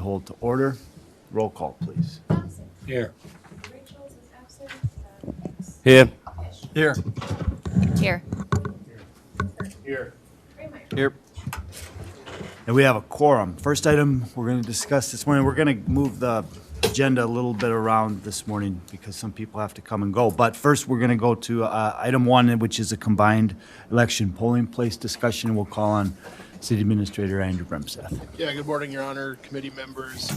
hold to order. Roll call, please. Thompson. Here. Rachel's is absent. Hicks. Here. Fish. Here. Here. Here. Kramer. Here. And we have a quorum. First item we're going to discuss this morning, we're going to move the agenda a little bit around this morning because some people have to come and go. But first, we're going to go to item 1, which is a combined election polling place discussion. We'll call on City Administrator Andrew Bremseth. Yeah, good morning, Your Honor, committee members.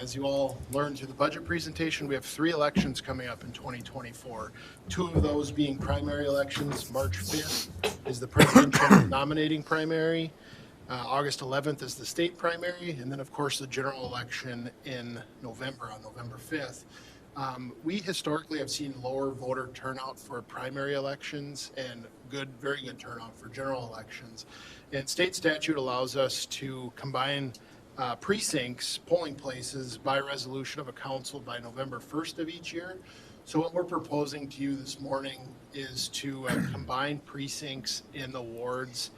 As you all learned through the budget presentation, we have 3 elections coming up in 2024. 2 of those being primary elections. March 5th is the presidential nominating primary. August 11th is the state primary. And then, of course, the general election in November, on November 5th. We historically have seen lower voter turnout for primary elections and very good turnout for general elections. And state statute allows us to combine precincts, polling places, by resolution of a council by November 1st of each year. So what we're proposing to you this morning is to combine precincts in the wards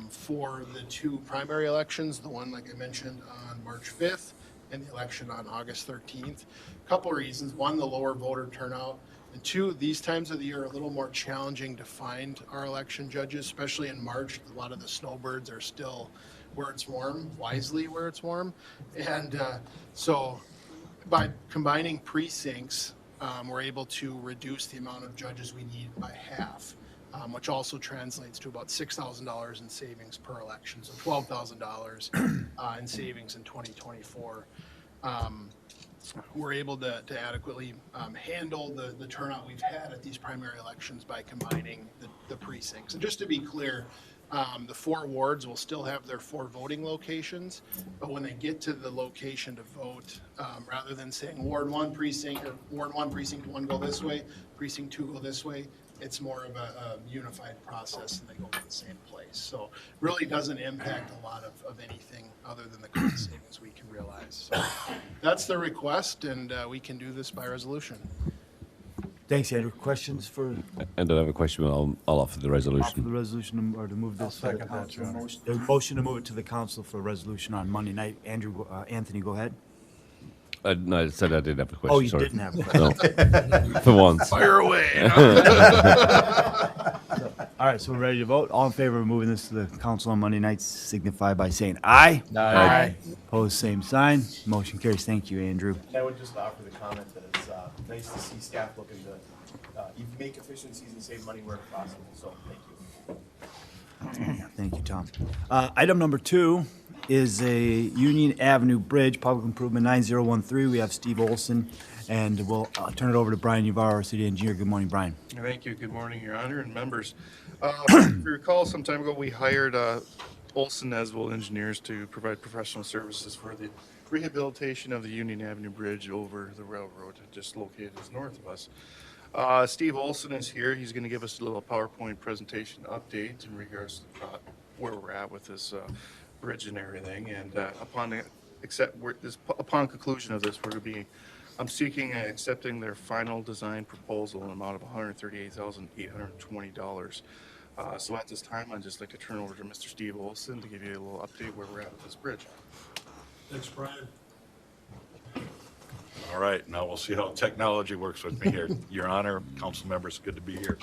for the 2 primary elections, the one, like I mentioned, on March 5th and the election on August 13th. A couple of reasons. One, the lower voter turnout. And 2, these times of the year are a little more challenging to find our election judges, especially in March. A lot of the snowbirds are still where it's warm, wisely where it's warm. And so by combining precincts, we're able to reduce the amount of judges we need by half, which also translates to about $6,000 in savings per election, so $12,000 in savings in 2024. We're able to adequately handle the turnout we've had at these primary elections by combining the precincts. And just to be clear, the 4 wards will still have their 4 voting locations, but when they get to the location to vote, rather than saying Ward 1 precinct or Ward 1 precinct 1 go this way, precinct 2 go this way, it's more of a unified process and they go to the same place. So really doesn't impact a lot of anything other than the cost savings we can realize. So that's the request, and we can do this by resolution. Thanks, Andrew. Questions for And I have a question. I'll offer the the resolution. resolution or to move this? I'll second that, Your Honor. The motion to move it to the council for a resolution on Monday night. Anthony, go ahead. No, I said I didn't have a question. Oh, you sorry. didn't have a question. No. For once. Fire away. All right, so we're ready to vote. All in favor of moving this to the council on Monday nights signify by saying aye. Aye. Opposed, same sign. Motion carries. Thank you, Andrew. I would just offer the comment that it's nice to see staff looking to make efficiencies and save money where possible, so thank you. Thank you, Tom. Item number 2 is a Union Avenue Bridge, Public Improvement 9013. We have Steve Olson, and we'll turn it over to Brian Uvar, our city engineer. Good morning, Brian. Thank you. Good morning, Your Honor and members. If you recall, some time ago, we hired Olson Nesville Engineers to provide professional services for the rehabilitation of the Union Avenue Bridge over the railroad, just located just north of us. Steve Olson is here. He's going to give us a little PowerPoint presentation update in regards to where we're at with this bridge and everything. And upon conclusion of this, I'm seeking and accepting their final design proposal in an amount of $138,820. So at this time, I'd just like to turn over to Mr. Steve Olson to give you a little update where we're at with this bridge. Thanks, Brian. All right, now we'll see how technology works with me here. Your Honor, council members, good to be here.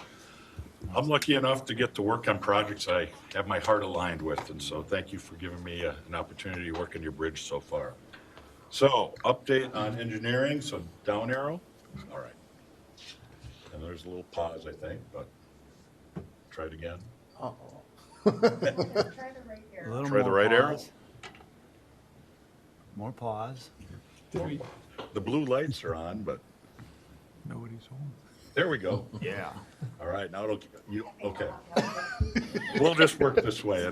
I'm lucky enough to get to work on projects I have my heart aligned with, and so thank you for giving me an opportunity to work on your bridge so far. So, update on engineering, so down arrow. All right. And there's a little pause, I think, but try it again. Try the right A arrow. little Try the more right arrow. pause. More pause. The blue lights are on, but Nobody's home. there we go. Yeah. All right, now okay. We'll just work this way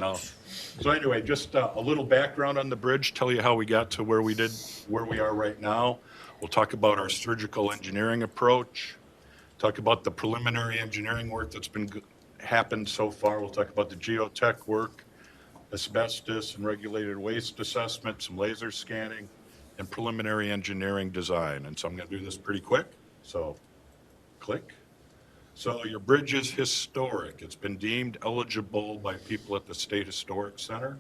so anyway, just a little background on the bridge, tell you how we got to where we are right now. We'll talk about our surgical engineering approach, talk about the preliminary engineering work that's happened so far. We'll talk about the geotech work, asbestos and regulated waste assessment, some laser scanning, and preliminary engineering design. And so I'm going to do this pretty quick. So click. So your bridge is historic. It's been deemed eligible by people at the State Historic Center.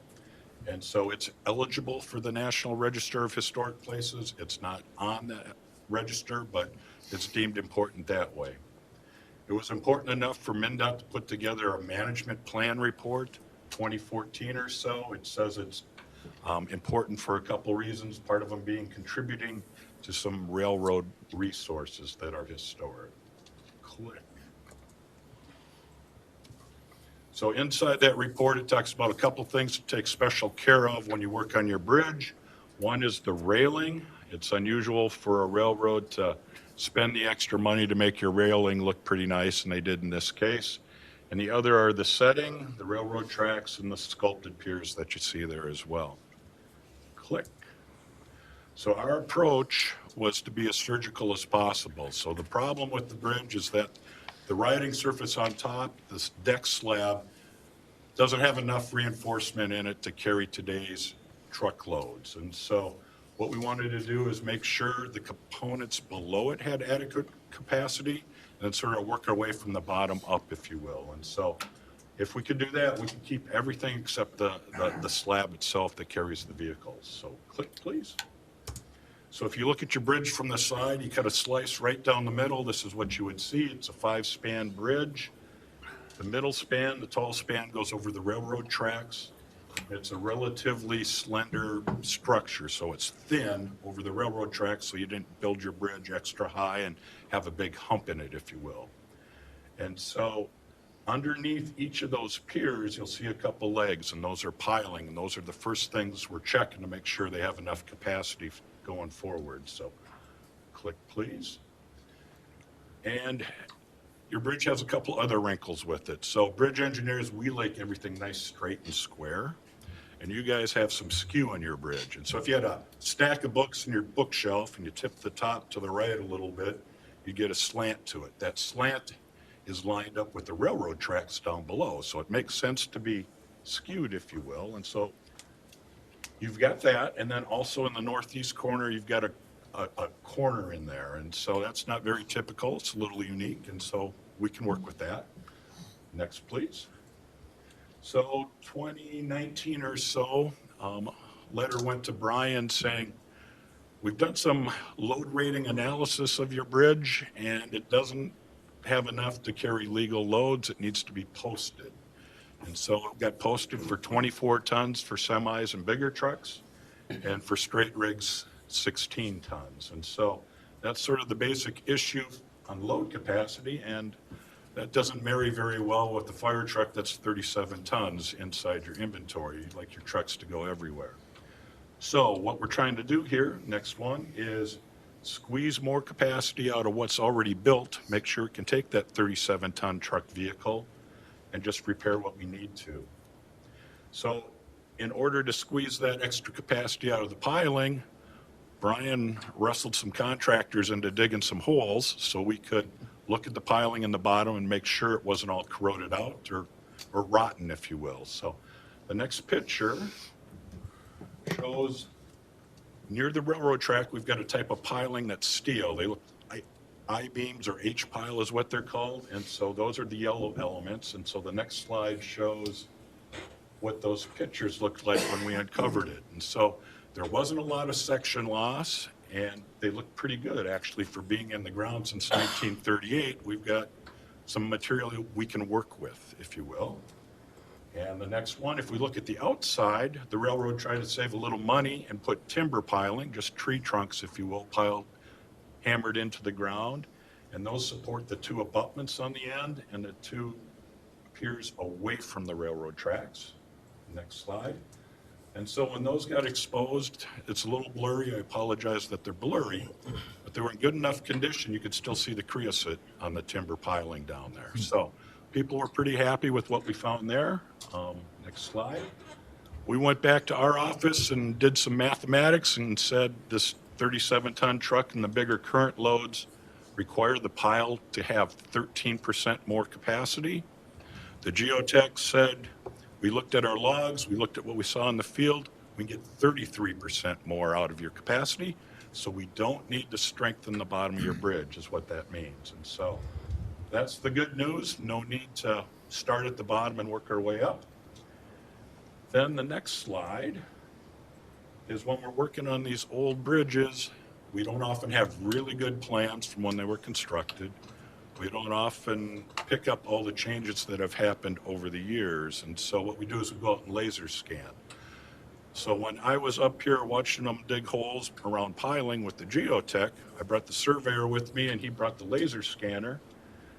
And so it's eligible for the National Register of Historic Places. It's not on that register, but it's deemed important that way. It was important enough for MnDOT to put together a management plan report, 2014 or so. It says it's important for a couple reasons, part of them being contributing to some railroad resources that are historic. Click. So inside that report, it talks about a couple things to take special care of when you work on your bridge. One is the railing. It's unusual for a railroad to spend the extra money to make your railing look pretty nice, and they did in this case. And the other are the setting, the railroad tracks, and the sculpted piers that you see there as well. Click. So our approach was to be as surgical as possible. So the problem with the bridge is that the riding surface on top, this deck slab, doesn't have enough reinforcement in it to carry today's truckloads. And so what we wanted to do is make sure the components below it had adequate capacity and then sort of work our way from the bottom up, if you will. And so if we could do that, we could keep everything except the slab itself that carries the vehicles. So click, please. So if you look at your bridge from the side, you cut a slice right down the middle. This is what you would see. It's a 5-span bridge. The middle span, the tall span, goes over the railroad tracks. It's a relatively slender structure, so it's thin over the railroad tracks, so you didn't build your bridge extra high and have a big hump in it, if you will. And so underneath each of those piers, you'll see a couple legs, and those are piling, and those are the first things we're checking to make sure they have enough capacity going forward. So click, please. And your bridge has a couple other wrinkles with it. So bridge engineers, we like everything nice, straight, and square. And you guys have some skew on your bridge. And so if you had a stack of books in your bookshelf and you tip the top to the right a little bit, you get a slant to it. That slant is lined up with the railroad tracks down below. So it makes sense to be skewed, if you will. And so you've got that. And then also in the northeast corner, you've got a corner in there. And so that's not very typical. It's a little unique. And so we can work with that. Next, please. So 2019 or so, letter went to Brian saying, we've done some load rating analysis of your bridge and it doesn't have enough to carry legal loads. It needs to be posted. And so it got posted for 24 tons for semis and bigger trucks, and for straight rigs, 16 tons. And so that's sort of the basic issue on load capacity, and that doesn't marry very well with the fire truck that's 37 tons inside your inventory. You'd like your trucks to go everywhere. So what we're trying to do here, next one, is squeeze more capacity out of what's already built, make sure it can take that 37-ton truck vehicle, and just repair what we need to. So in order to squeeze that extra capacity out of the piling, Brian wrestled some contractors into digging some holes so we could look at the piling in the bottom and make sure it wasn't all corroded out or rotten, if you will. So the next picture shows near the railroad track, we've got a type of piling that's steel. They look I-beams, or H-pile is what they're called. And so those are the yellow elements. And so the next slide shows what those pictures looked like when we uncovered it. And so there wasn't a lot of section loss, and they look pretty good actually for being in the ground since 1938. We've got some material we can work with, if you will. And the next one, if we look at the outside, the railroad tried to save a little money and put timber piling, just tree trunks, if you will, hammered into the ground. And those support the two abutments on the end and the two piers away from the railroad tracks. Next slide. And so when those got exposed, it's a little blurry. I apologize that they're blurry, but they were in good enough condition. You could still see the creosote on the timber piling down there. So people were pretty happy with what we found there. Next slide. We went back to our office and did some mathematics and said this 37-ton truck and the bigger current loads require the pile to have 13% more capacity. The geotech said, we looked at our logs, we looked at what we saw in the field, we can get 33% more out of your capacity, so we don't need to strengthen the bottom of your bridge, is what that means. And so that's the good news. No need to start at the bottom and work our way up. Then the next slide is when we're working on these old bridges, we don't often have really good plans from when they were constructed. We don't often pick up all the changes that have happened over the years. And so what we do is we go out and laser scan. So when I was up here watching them dig holes around piling with the geotech, I brought the surveyor with me and he brought the laser scanner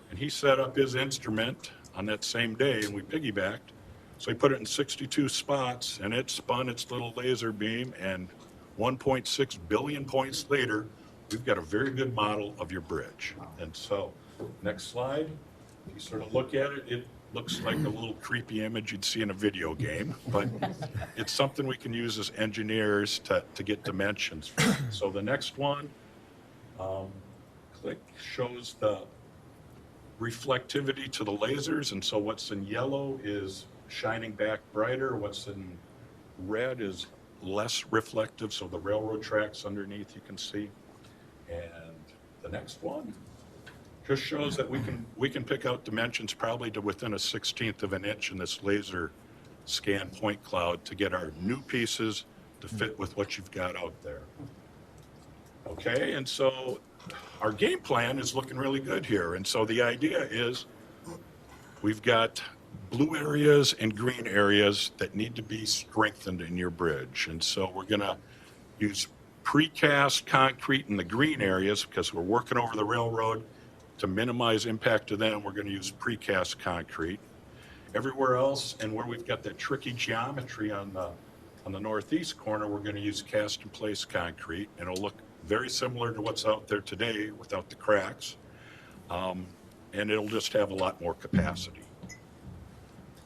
and he set up his instrument on that same day and we piggybacked. So he put it in 62 spots and it spun its little laser beam and 1.6 billion points later, we've got a very good model of your bridge. And so next slide, if you sort of look at it, it looks like a little creepy image you'd see in a video game, but it's something we can use as engineers to get dimensions from. So the next one, click, shows the reflectivity to the lasers. And so what's in yellow is shining back brighter. What's in red is less reflective. So the railroad tracks underneath you can see. And the next one just shows that we can pick out dimensions probably to within a 1/16 of an inch in this laser scan point cloud to get our new pieces to fit with what you've got out there. Okay, and so our game plan is looking really good here. And so the idea is we've got blue areas and green areas that need to be strengthened in your bridge. And so we're gonna use precast concrete in the green areas because we're working over the railroad. To minimize impact to them, we're going to use precast concrete. Everywhere else, and where we've got that tricky geometry on the northeast corner, we're going to use cast in place concrete, and it'll look very similar to what's out there today without the cracks, and it'll just have a lot more capacity.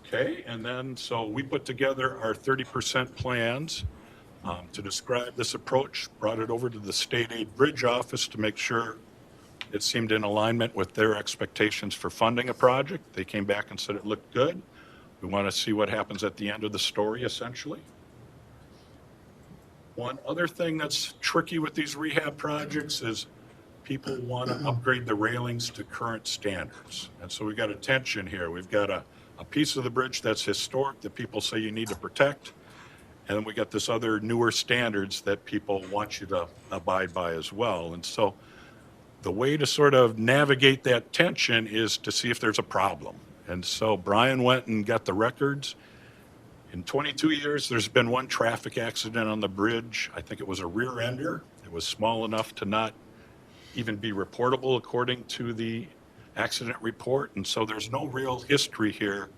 Okay, and then so we put together our 30% plans to describe this approach, brought it over to the state aid bridge office to make sure it seemed in alignment with their expectations for funding a project. They came back and said it looked good. We want to see what happens at the end of the story, essentially. One other thing that's tricky with these rehab projects is people want to upgrade the railings to current standards. And so we've got a tension here. We've got a piece of the bridge that's historic that people say you need to protect. And then we got this other newer standards that people want you to abide by as well. And so the way to sort of navigate that tension is to see if there's a problem. And so Brian went and got the records. In 22 years, there's been one traffic accident on the bridge. I think it was a rear ender. It was small enough to not even be reportable according to the accident report. And so there's no real history here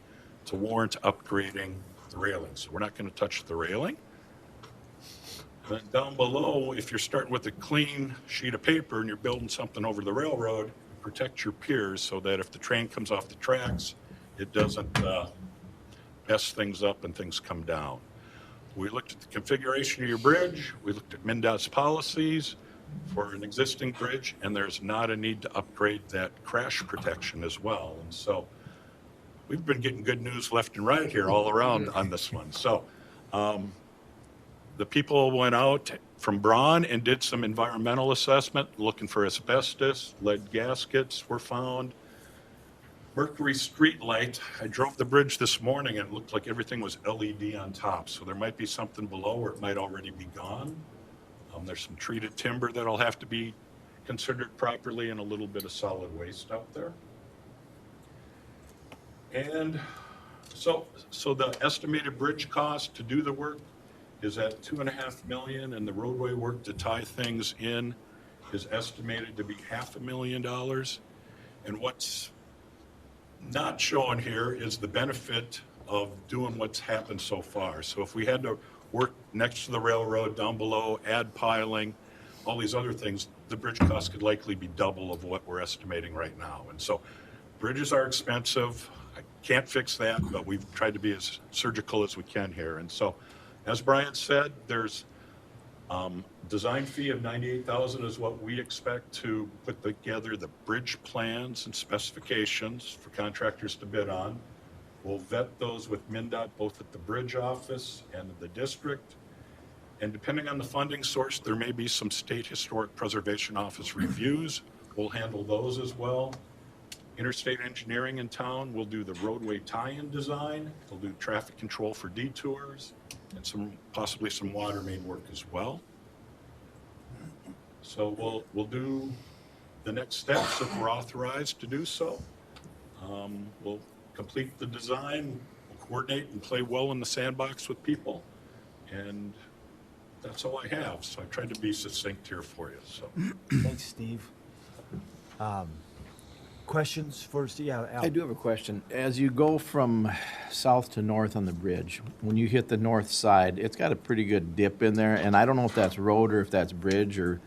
to warrant upgrading the railing. So we're not going to touch the railing. Then down below, if you're starting with a clean sheet of paper and you're building something over the railroad, protect your piers so that if the train comes off the tracks, it doesn't mess things up and things come down. We looked at the configuration of your bridge. We looked at MnDOT's policies for an existing bridge, and there's not a need to upgrade that crash protection as well. And so we've been getting good news left and right here all around on this one. So the people went out from Braun and did some environmental assessment, looking for asbestos, lead gaskets were found. Mercury street light. I drove the bridge this morning and it looked like everything was LED on top. So there might be something below or it might already be gone. There's some treated timber that'll have to be considered properly and a little bit of solid waste out there. And so the estimated bridge cost to do the work is at $2.5 million, and the roadway work to tie things in is estimated to be $500,000. And what's not shown here is the benefit of doing what's happened so far. So if we had to work next to the railroad down below, add piling, all these other things, the bridge cost could likely be double of what we're estimating right now. And so bridges are expensive. I can't fix that, but we've tried to be as surgical as we can here. And so, as Brian said, there's design fee of $98,000 is what we expect to put together the bridge plans and specifications for contractors to bid on. We'll vet those with MnDOT both at the bridge office and the district. And depending on the funding source, there may be some state historic preservation office reviews. We'll handle those as well. Interstate Engineering in town will do the roadway tie-in design. They'll do traffic control for detours and possibly some water main work as well. So we'll do the next steps if we're authorized to do so. We'll complete the design, we'll coordinate and play well in the sandbox with people. And that's all I have. So I tried to be succinct here for you, so. Thanks, Steve. Questions for Steve? Yeah, Al. I do have a question. As you go from south to north on the bridge, when you hit the north side, it's got a pretty good dip in there, and I don't know if that's road or if that's bridge, or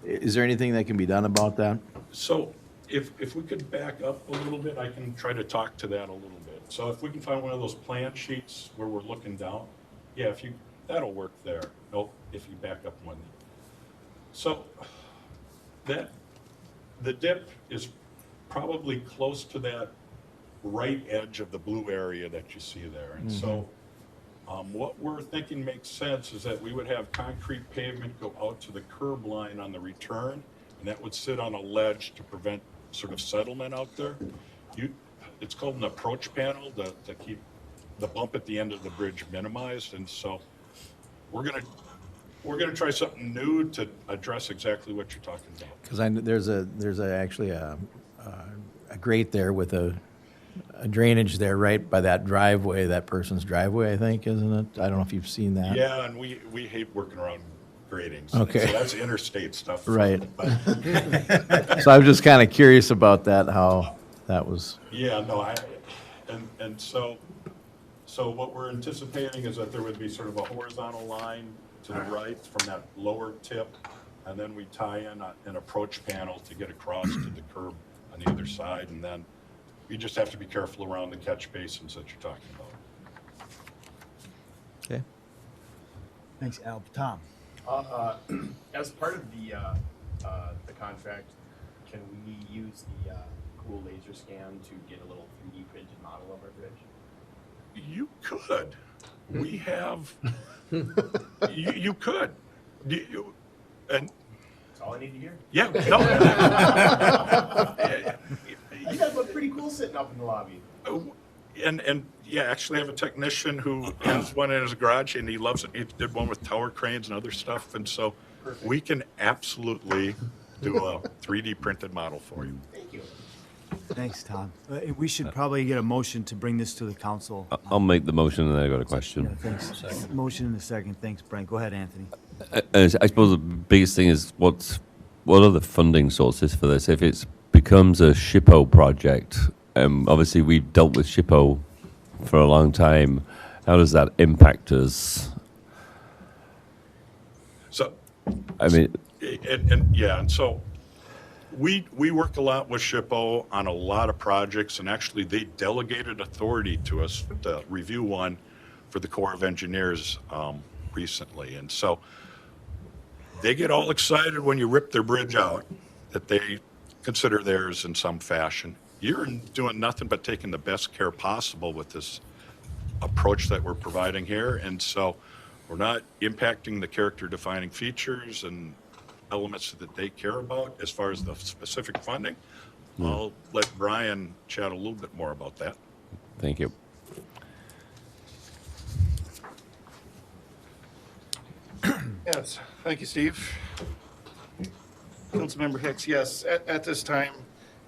is there anything that can be done about that? So if we could back up a little bit, I can try to talk to that a little bit. So if we can find one of those plan sheets where we're looking down, yeah, that'll work there. Nope, if you back up one. So the dip is probably close to that right edge of the blue area that you see there. And so what we're thinking makes sense is that we would have concrete pavement go out to the curb line on the return, and that would sit on a ledge to prevent sort of settlement out there. It's called an approach panel to keep the bump at the end of the bridge minimized. And so we're gonna try something new to address exactly what you're talking about. Because there's actually a grate there with a drainage there right by that driveway, that person's driveway, I think, isn't it? I don't know if you've seen that. Yeah, and we hate working around gradings. Okay. So that's interstate stuff. Right. But, So I was just kind of curious about that, how that was. yeah, no, and so what we're anticipating is that there would be sort of a horizontal line to the right from that lower tip, and then we tie in an approach panel to get across to the curb on the other side, and then you just have to be careful around the catch basins that you're talking about. Okay. Thanks, Al. Tom? As part of the contract, can we use the cool laser scan to get a little 3D printed model of our bridge? You could. We have. You could. And That's all I need to hear. yeah, no. You guys look pretty cool sitting up in the lobby. And yeah, actually I have a technician who has one in his garage and he loves it. He did one with tower cranes and other stuff. And so we can absolutely do a 3D printed model for you. Thank you. Thanks, Tom. We should probably get a motion to bring this to the council. I'll make the motion and then I got a Yeah, question. thanks. Motion in a second. Thanks, Brent. Go ahead, Anthony. I suppose the biggest thing is what are the funding sources for this? If it becomes a SHPO project, obviously we've dealt with SHPO for a long time. How does that impact us? So, I mean, and so we work a lot with SHPO on a lot of projects, and actually they delegated authority to us to review one for the Corps of Engineers recently. And so they get all excited when you rip their bridge out, that they consider theirs in some fashion. You're doing nothing but taking the best care possible with this approach that we're providing here. And so we're not impacting the character defining features and elements that they care about as far as the specific funding. I'll let Brian chat a little bit more about that. thank you. Yes, thank you, Steve. Councilmember Hicks, yes, at this time,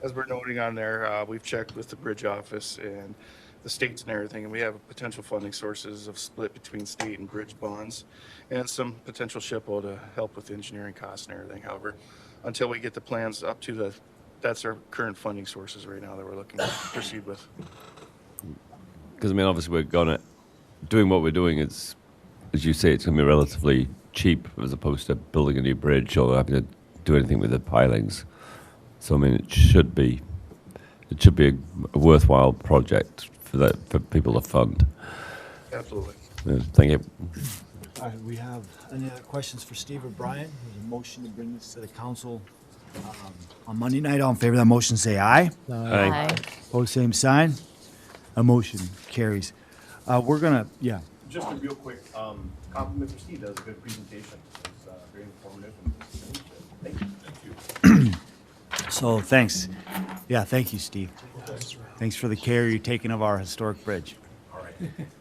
as we're noting on there, we've checked with the bridge office and the states and everything, and we have potential funding sources of split between state and bridge bonds and some potential SHPO to help with engineering costs and everything. However, until we get the plans up to that's our current funding sources right now that we're looking to proceed with. Because I mean, obviously we're doing what we're doing is, as you say, it's going to be relatively cheap as opposed to building a new bridge or having to do anything with the pilings. So I mean, it should be a worthwhile project for people to fund. Absolutely. Yeah, thank you. All right, we have any other questions for Steve or Brian? There's a motion to bring this to the council on Monday night. All in favor of that motion, say aye. Aye. Opposed, same sign. A motion carries. We're gonna, yeah. Just a real quick compliment for Steve. That was a good presentation. It was very informative. And thank you. So thanks. Yeah, thank you, Steve. Thanks for the care you're taking of our historic bridge.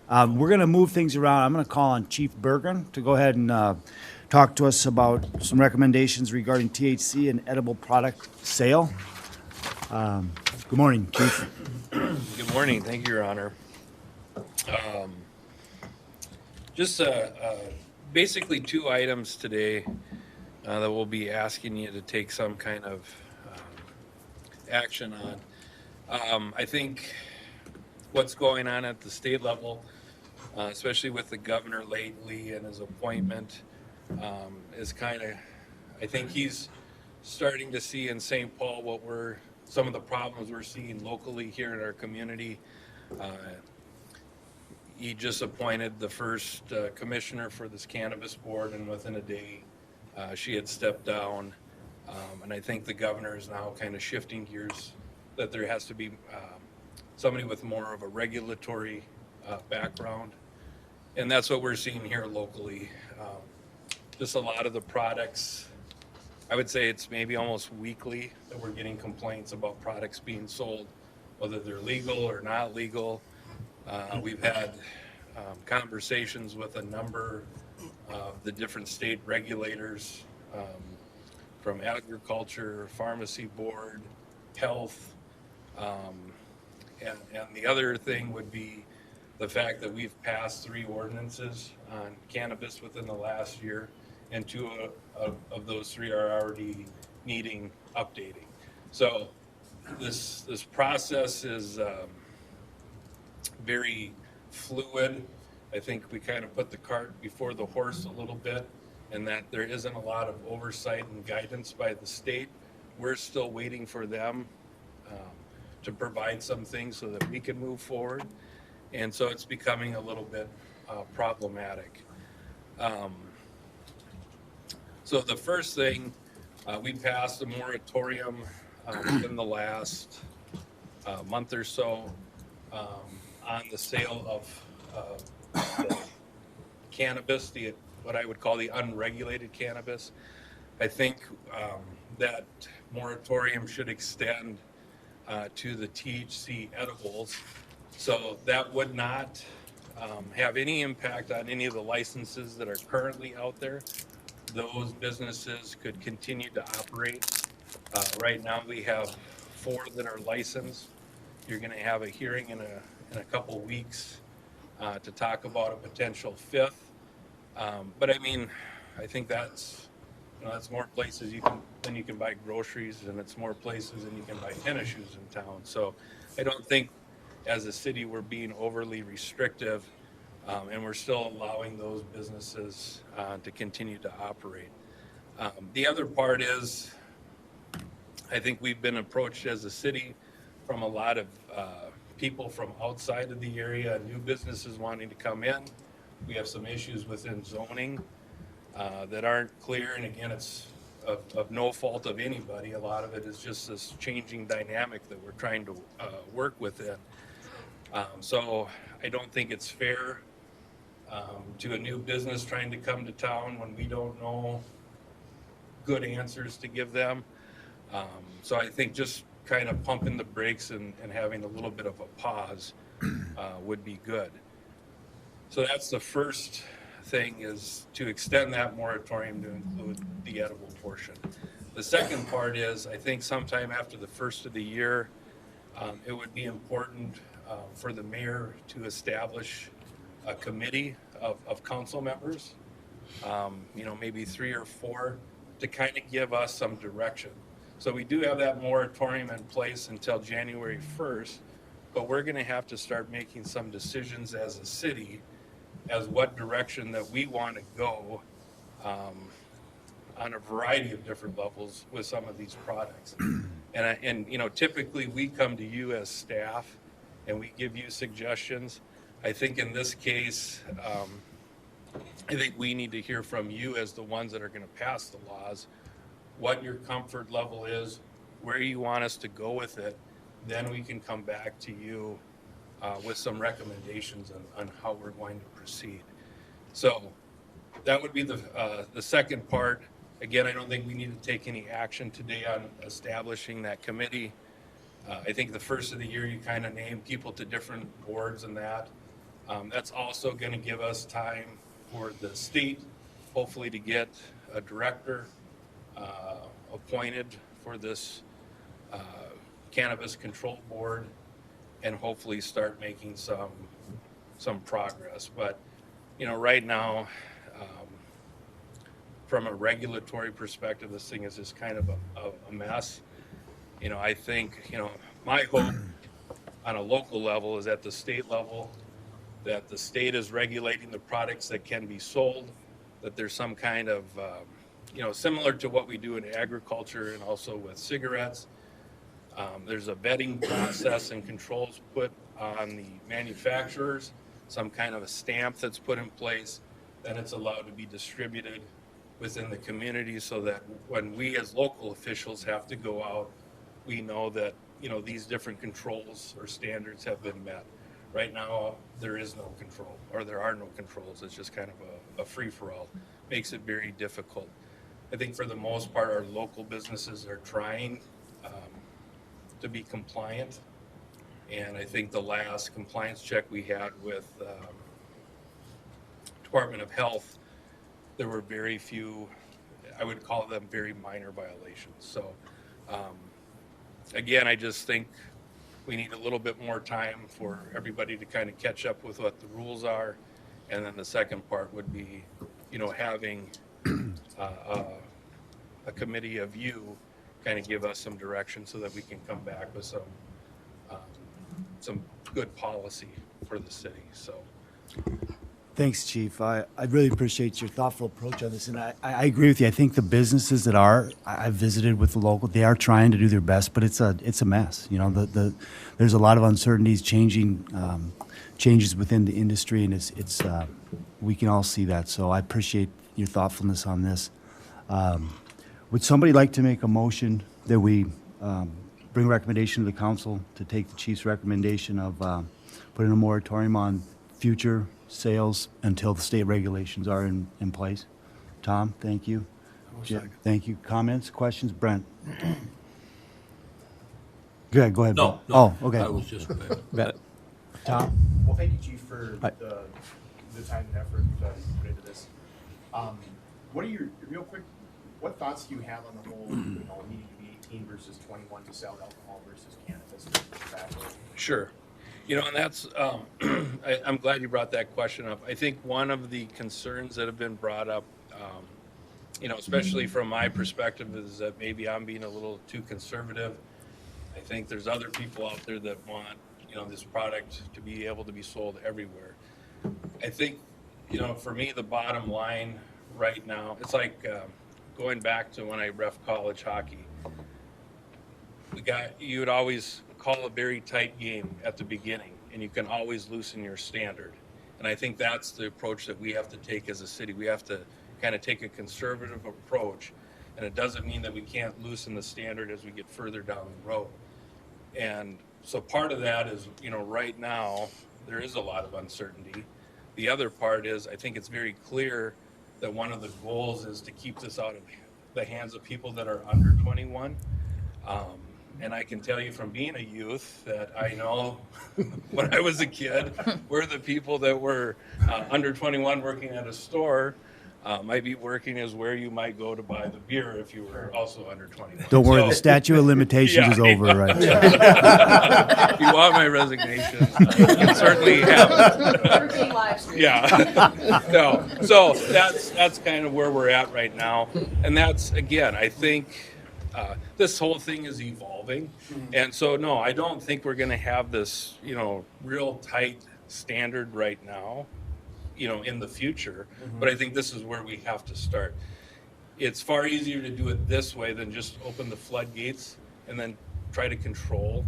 We're going to move things around. I'm going to call on Chief Bergen to go ahead and talk to us about some recommendations regarding THC and edible product sale. Good morning, Chief. Good morning. Thank you, Your Honor. Just basically two items today that we'll be asking you to take some kind of action on. I think what's going on at the state level, especially with the governor lately and his appointment, is kind of, I think he's starting to see in St. Paul some of the problems we're seeing locally here in our community. He just appointed the first commissioner for this cannabis board, and within a day, she had stepped down. And I think the governor is now kind of shifting gears, that there has to be somebody with more of a regulatory background. And that's what we're seeing here locally. Just a lot of the products, I would say it's maybe almost weekly that we're getting complaints about products being sold, whether they're legal or not legal. We've had conversations with a number of the different state regulators, from agriculture, pharmacy board, health. And the other thing would be the fact that we've passed 3 ordinances on cannabis within the last year, and 2 of those 3 are already needing updating. So this process is very fluid. I think we kind of put the cart before the horse a little bit, and that there isn't a lot of oversight and guidance by the state. We're still waiting for them to provide some things so that we can move forward. And so it's becoming a little bit problematic. So the first thing, we passed a moratorium in the last month or so on the sale of cannabis, what I would call the unregulated cannabis. I think that moratorium should extend to the THC edibles. So that would not have any impact on any of the licenses that are currently out there. Those businesses could continue to operate. Right now we have 4 that are licensed. You're going to have a hearing in a couple weeks to talk about a potential 5th. But I mean, I think that's more places you can buy groceries, and it's more places than you can buy tennis shoes in town. So I don't think as a city we're being overly restrictive, and we're still allowing those businesses to continue to operate. The other part is, I think we've been approached as a city from a lot of people from outside of the area, new businesses wanting to come in. We have some issues within zoning that aren't clear, and again, it's of no fault of anybody. A lot of it is just this changing dynamic that we're trying to work within. So I don't think it's fair to a new business trying to come to town when we don't know good answers to give them. So I think just kind of pumping the brakes and having a little bit of a pause would be good. So that's the first thing, is to extend that moratorium to include the edible portion. The second part is, I think sometime after the first of the year, it would be important for the mayor to establish a committee of council members, maybe 3 or 4, to kind of give us some direction. So we do have that moratorium in place until January 1st, but we're going to have to start making some decisions as a city as what direction that we want to go on a variety of different levels with some of these products. And typically we come to you as staff and we give you suggestions. I think in this case, I think we need to hear from you as the ones that are going to pass the laws, what your comfort level is, where you want us to go with it. Then we can come back to you with some recommendations on how we're going to proceed. So that would be the second part. Again, I don't think we need to take any action today on establishing that committee. I think the first of the year, you kind of name people to different boards and that. That's also going to give us time for the state, hopefully to get a director appointed for this cannabis control board and hopefully start making some progress. But, you know, right now, from a regulatory perspective, this thing is just kind of a mess. You know, I think, you know, my hope on a local level is at the state level, that the state is regulating the products that can be sold, that there's some kind of, you know, similar to what we do in agriculture and also with cigarettes. There's a vetting process and controls put on the manufacturers, some kind of a stamp that's put in place, then it's allowed to be distributed within the community so that when we as local officials have to go out, we know that, you know, these different controls or standards have been met. Right now, there is no control, or there are no controls. It's just kind of a free-for-all. Makes it very difficult. I think for the most part, our local businesses are trying to be compliant. And I think the last compliance check we had with Department of Health, there were very few, I would call them very minor violations. So again, I just think we need a little bit more time for everybody to kind of catch up with what the rules are. And then the second part would be, you know, having a committee of you kind of give us some direction so that we can come back with some good policy for the city. So. Thanks, Chief. I really appreciate your thoughtful approach on this, and I agree with you. I think the businesses that I've visited with the local, they are trying to do their best, but it's a mess. You know, there's a lot of uncertainties, changes within the industry, and it's we can all see that. So I appreciate your thoughtfulness on this. Would somebody like to make a motion that we bring recommendation to the council to take the chief's recommendation of putting a moratorium on future sales until the state regulations are in place? Tom, thank you. Thank you. Comments, questions? Brent? Go ahead. No, Brent. Oh, okay. I was just, Tom? Well, thank you, Chief, for the time and effort you put into this. What are your, real quick, what thoughts do you have on the whole, you know, needing to be 18 versus 21 to sell alcohol versus cannabis versus tobacco? Sure. You know, and that's, I'm glad you brought that question up. I think one of the concerns that have been brought up, you know, especially from my perspective, is that maybe I'm being a little too conservative. I think there's other people out there that want, you know, this product to be able to be sold everywhere. I think, you know, for me, the bottom line right now, it's like going back to when I ref college hockey. You would always call a very tight game at the beginning, and you can always loosen your standard. And I think that's the approach that we have to take as a city. We have to kind of take a conservative approach, and it doesn't mean that we can't loosen the standard as we get further down the road. And so part of that is, you know, right now there is a lot of uncertainty. The other part is, I think it's very clear that one of the goals is to keep this out of the hands of people that are under 21. And I can tell you from being a youth that I know when I was a kid, we're the people that were under 21 working at a store might be working as where you might go to buy the beer if you were also under 21. Don't worry, the statute of limitations is over, right? If you want my resignation, you can certainly have it. We're being live streamed. Yeah. No. So that's kind of where we're at right now. And that's, again, I think this whole thing is evolving. And so, no, I don't think we're going to have this, you know, real tight standard right now, you know, in the future. But I think this is where we have to start. It's far easier to do it this way than just open the floodgates and then try to control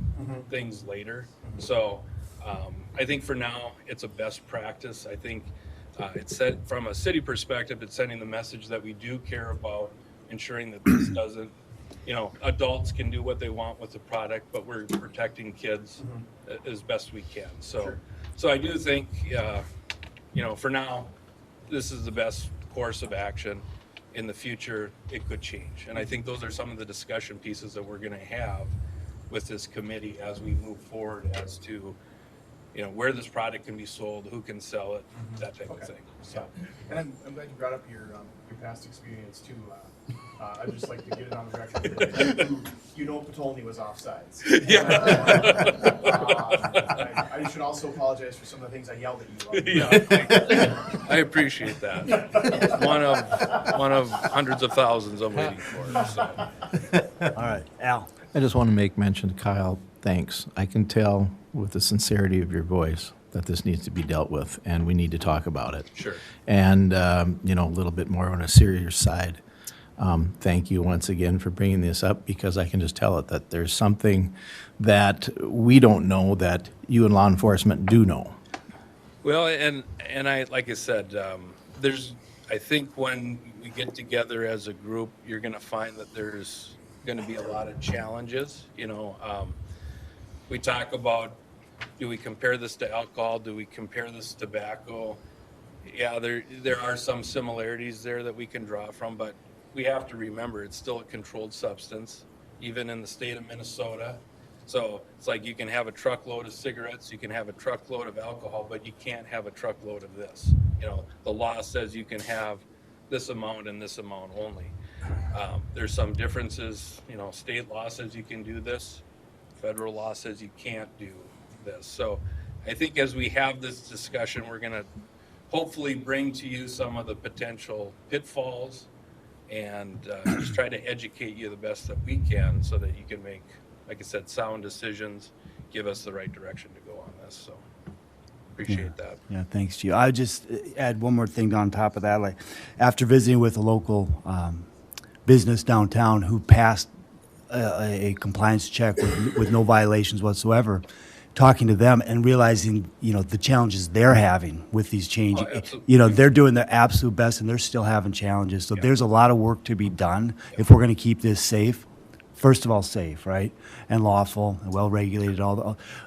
things later. So I think for now, it's a best practice. I think it's set from a city perspective, it's sending the message that we do care about ensuring that this doesn't, you know, adults can do what they want with the product, but we're protecting kids as best we can. So, so I do think, you know, for now, this is the best course of action. In the future, it could change. And I think those are some of the discussion pieces that we're going to have with this committee as we move forward as to, where this product can be sold, who can sell it, that type of Okay. thing. Yeah, and I'm glad you brought up your past experience too. I'd just like to get it on the record that Patolny was offsides. I should also apologize for some of the things I yelled at you about. Yeah, I appreciate that. One of hundreds of thousands I'm waiting for. So. All right, Al. I just want to make mention to Kyle, thanks. I can tell with the sincerity of your voice that this needs to be dealt with, and we need to talk about it. Sure. And, a little bit more on a serious side. Thank you once again for bringing this up, because I can just tell it that there's something that we don't know that you and law enforcement do know. Well, and I, like I said, I think when we get together as a group, you're going to find that there's going to be a lot of challenges. We talk about, do we compare this to alcohol? Do we compare this to tobacco? Yeah, there are some similarities there that we can draw from, but we have to remember it's still a controlled substance, even in the state of Minnesota. So it's like you can have a truckload of cigarettes, you can have a truckload of alcohol, but you can't have a truckload of this. The law says you can have this amount and this amount only. There's some differences. State law says you can do this. Federal law says you can't do this. So I think as we have this discussion, we're going to hopefully bring to you some of the potential pitfalls and just try to educate you the best that we can so that you can make, like I said, sound decisions, give us the right direction to go on this. So appreciate that. Yeah, thanks to you. I just add one more thing on top of that. Like, after visiting with a local business downtown who passed a compliance check with no violations whatsoever, talking to them and realizing, the challenges they're having with these changes. They're doing their absolute best and they're still having challenges. So there's a lot of work to be done if we're going to keep this safe. First of all, safe, right? And lawful and well regulated.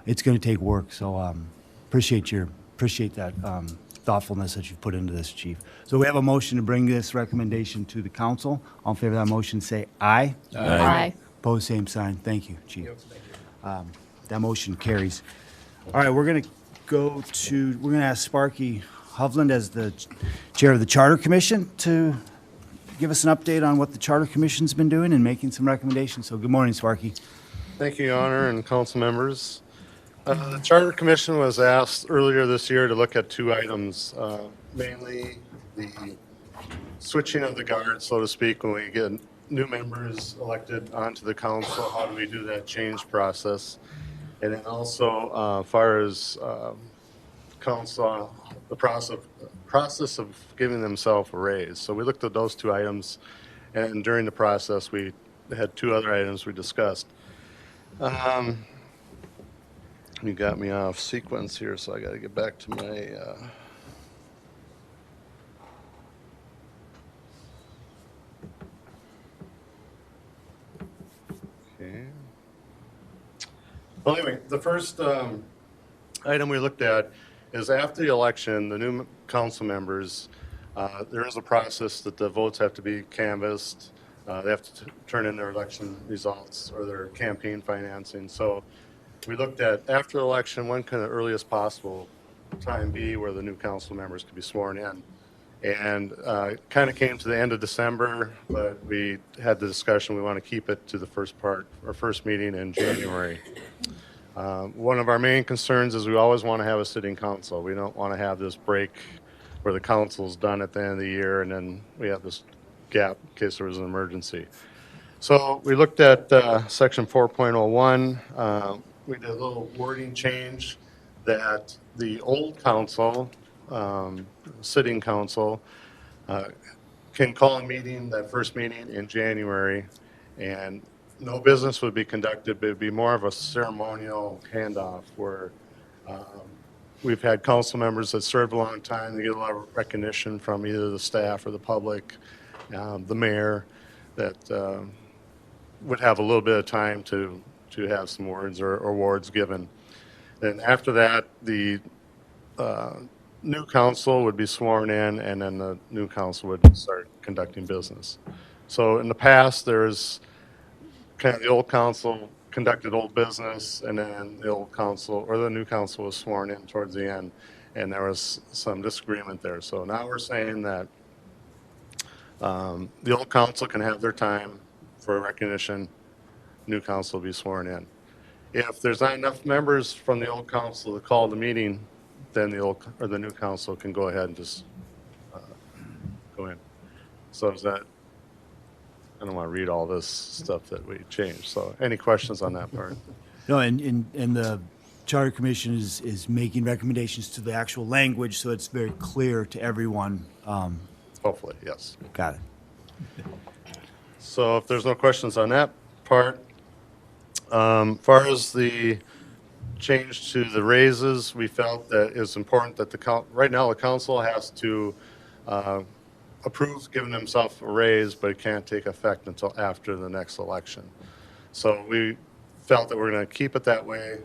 It's going to take work. So appreciate that thoughtfulness that you've put into this, Chief. So we have a motion to bring this recommendation to the council. All in favor of that motion, say aye. Aye. Opposed, same sign. Thank you, Chief. That motion carries. All right, we're going to ask Sparky Hovland as the chair of the Charter Commission to give us an update on what the Charter Commission's been doing and making some recommendations. So good morning, Sparky. Thank you, Your Honor and council members. The Charter Commission was asked earlier this year to look at two items, mainly the switching of the guard, so to speak, when we get new members elected onto the council. How do we do that change process? And then also, far as council, the process of giving themselves a raise. So we looked at those two items, and during the process, we had two other items we discussed. You got me off sequence here, so I got to get back to my. Okay. Well, anyway, the first item we looked at is after the election, the new council members, there is a process that the votes have to be canvassed. They have to turn in their election results or their campaign financing. So we looked at after the election, when can the earliest possible time be where the new council members could be sworn in? And kind of came to the end of December, but we had the discussion, we want to keep it to the first meeting in January. One of our main concerns is we always want to have a sitting council. We don't want to have this break where the council's done at the end of the year and then we have this gap in case there was an emergency. So we looked at section 4.01. We did a little wording change that the old council, sitting council, can call a meeting, that first meeting in January, and no business would be conducted, but it'd be more of a ceremonial handoff where we've had council members that served a long time. They get a lot of recognition from either the staff or the public, the mayor, that would have a little bit of time to have some words or awards given. Then after that, the new council would be sworn in, and then the new council would start conducting business. So in the past, there's kind of the old council conducted old business, and then the old council, or the new council was sworn in towards the end, and there was some disagreement there. So now we're saying that the old council can have their time for recognition, new council will be sworn in. If there's not enough members from the old council to call the meeting, then the new council can go ahead and just go in. So is that, I don't want to read all this stuff that we changed. So any questions on that part? No, and the Charter Commission is making recommendations to the actual language, so it's very clear to everyone. Hopefully, yes. Got it. So if there's no questions on that part, far as the change to the raises, we felt that it's important that right now the council has to approve giving himself a raise, but it can't take effect until after the next election. So we felt that we're going to keep it that way.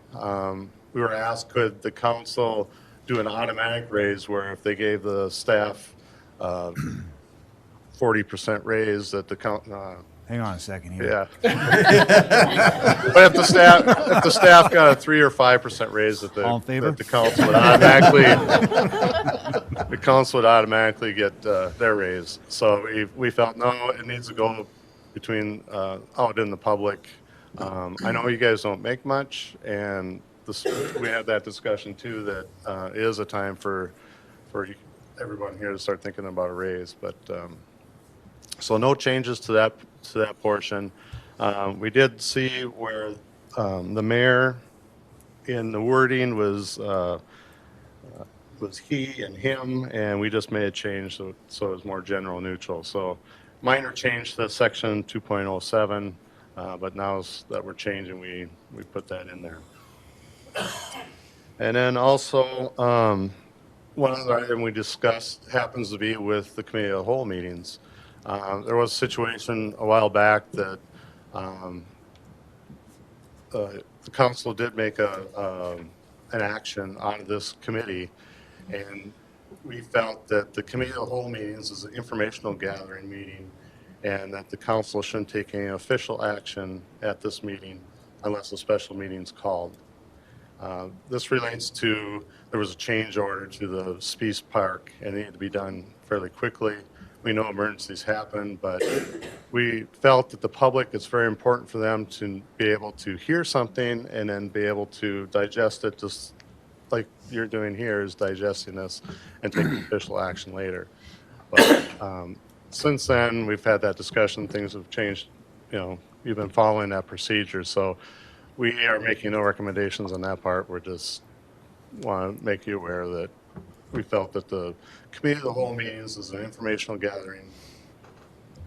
We were asked, could the council do an automatic raise where if they gave the staff 40% raise that the Hang on a second here. yeah. But if the staff got a 3 or 5% raise that All in favor? the council would automatically get their raise. So we felt, no, it needs to go between out in the public. I know you guys don't make much, and we had that discussion too, that it is a time for everyone here to start thinking about a raise. But so no changes to that portion. We did see where the mayor in the wording was he and him, and we just made a change so it was more general neutral. So minor change to section 2.07, but now that we're changing, we put that in there. And then also, one other item we discussed happens to be with the committee of the whole meetings. There was a situation a while back that the council did make an action out of this committee, and we felt that the committee of the whole meetings is an informational gathering meeting, and that the council shouldn't take any official action at this meeting unless a special meeting is called. This relates to, there was a change order to the Spies Park, and it needed to be done fairly quickly. We know emergencies happen, but we felt that the public, it's very important for them to be able to hear something and then be able to digest it, just like you're doing here, is digesting this and taking official action later. But since then, we've had that discussion, things have changed, you've been following that procedure. So we are making no recommendations on that part. We're just want to make you aware that we felt that the committee of the whole meetings is an informational gathering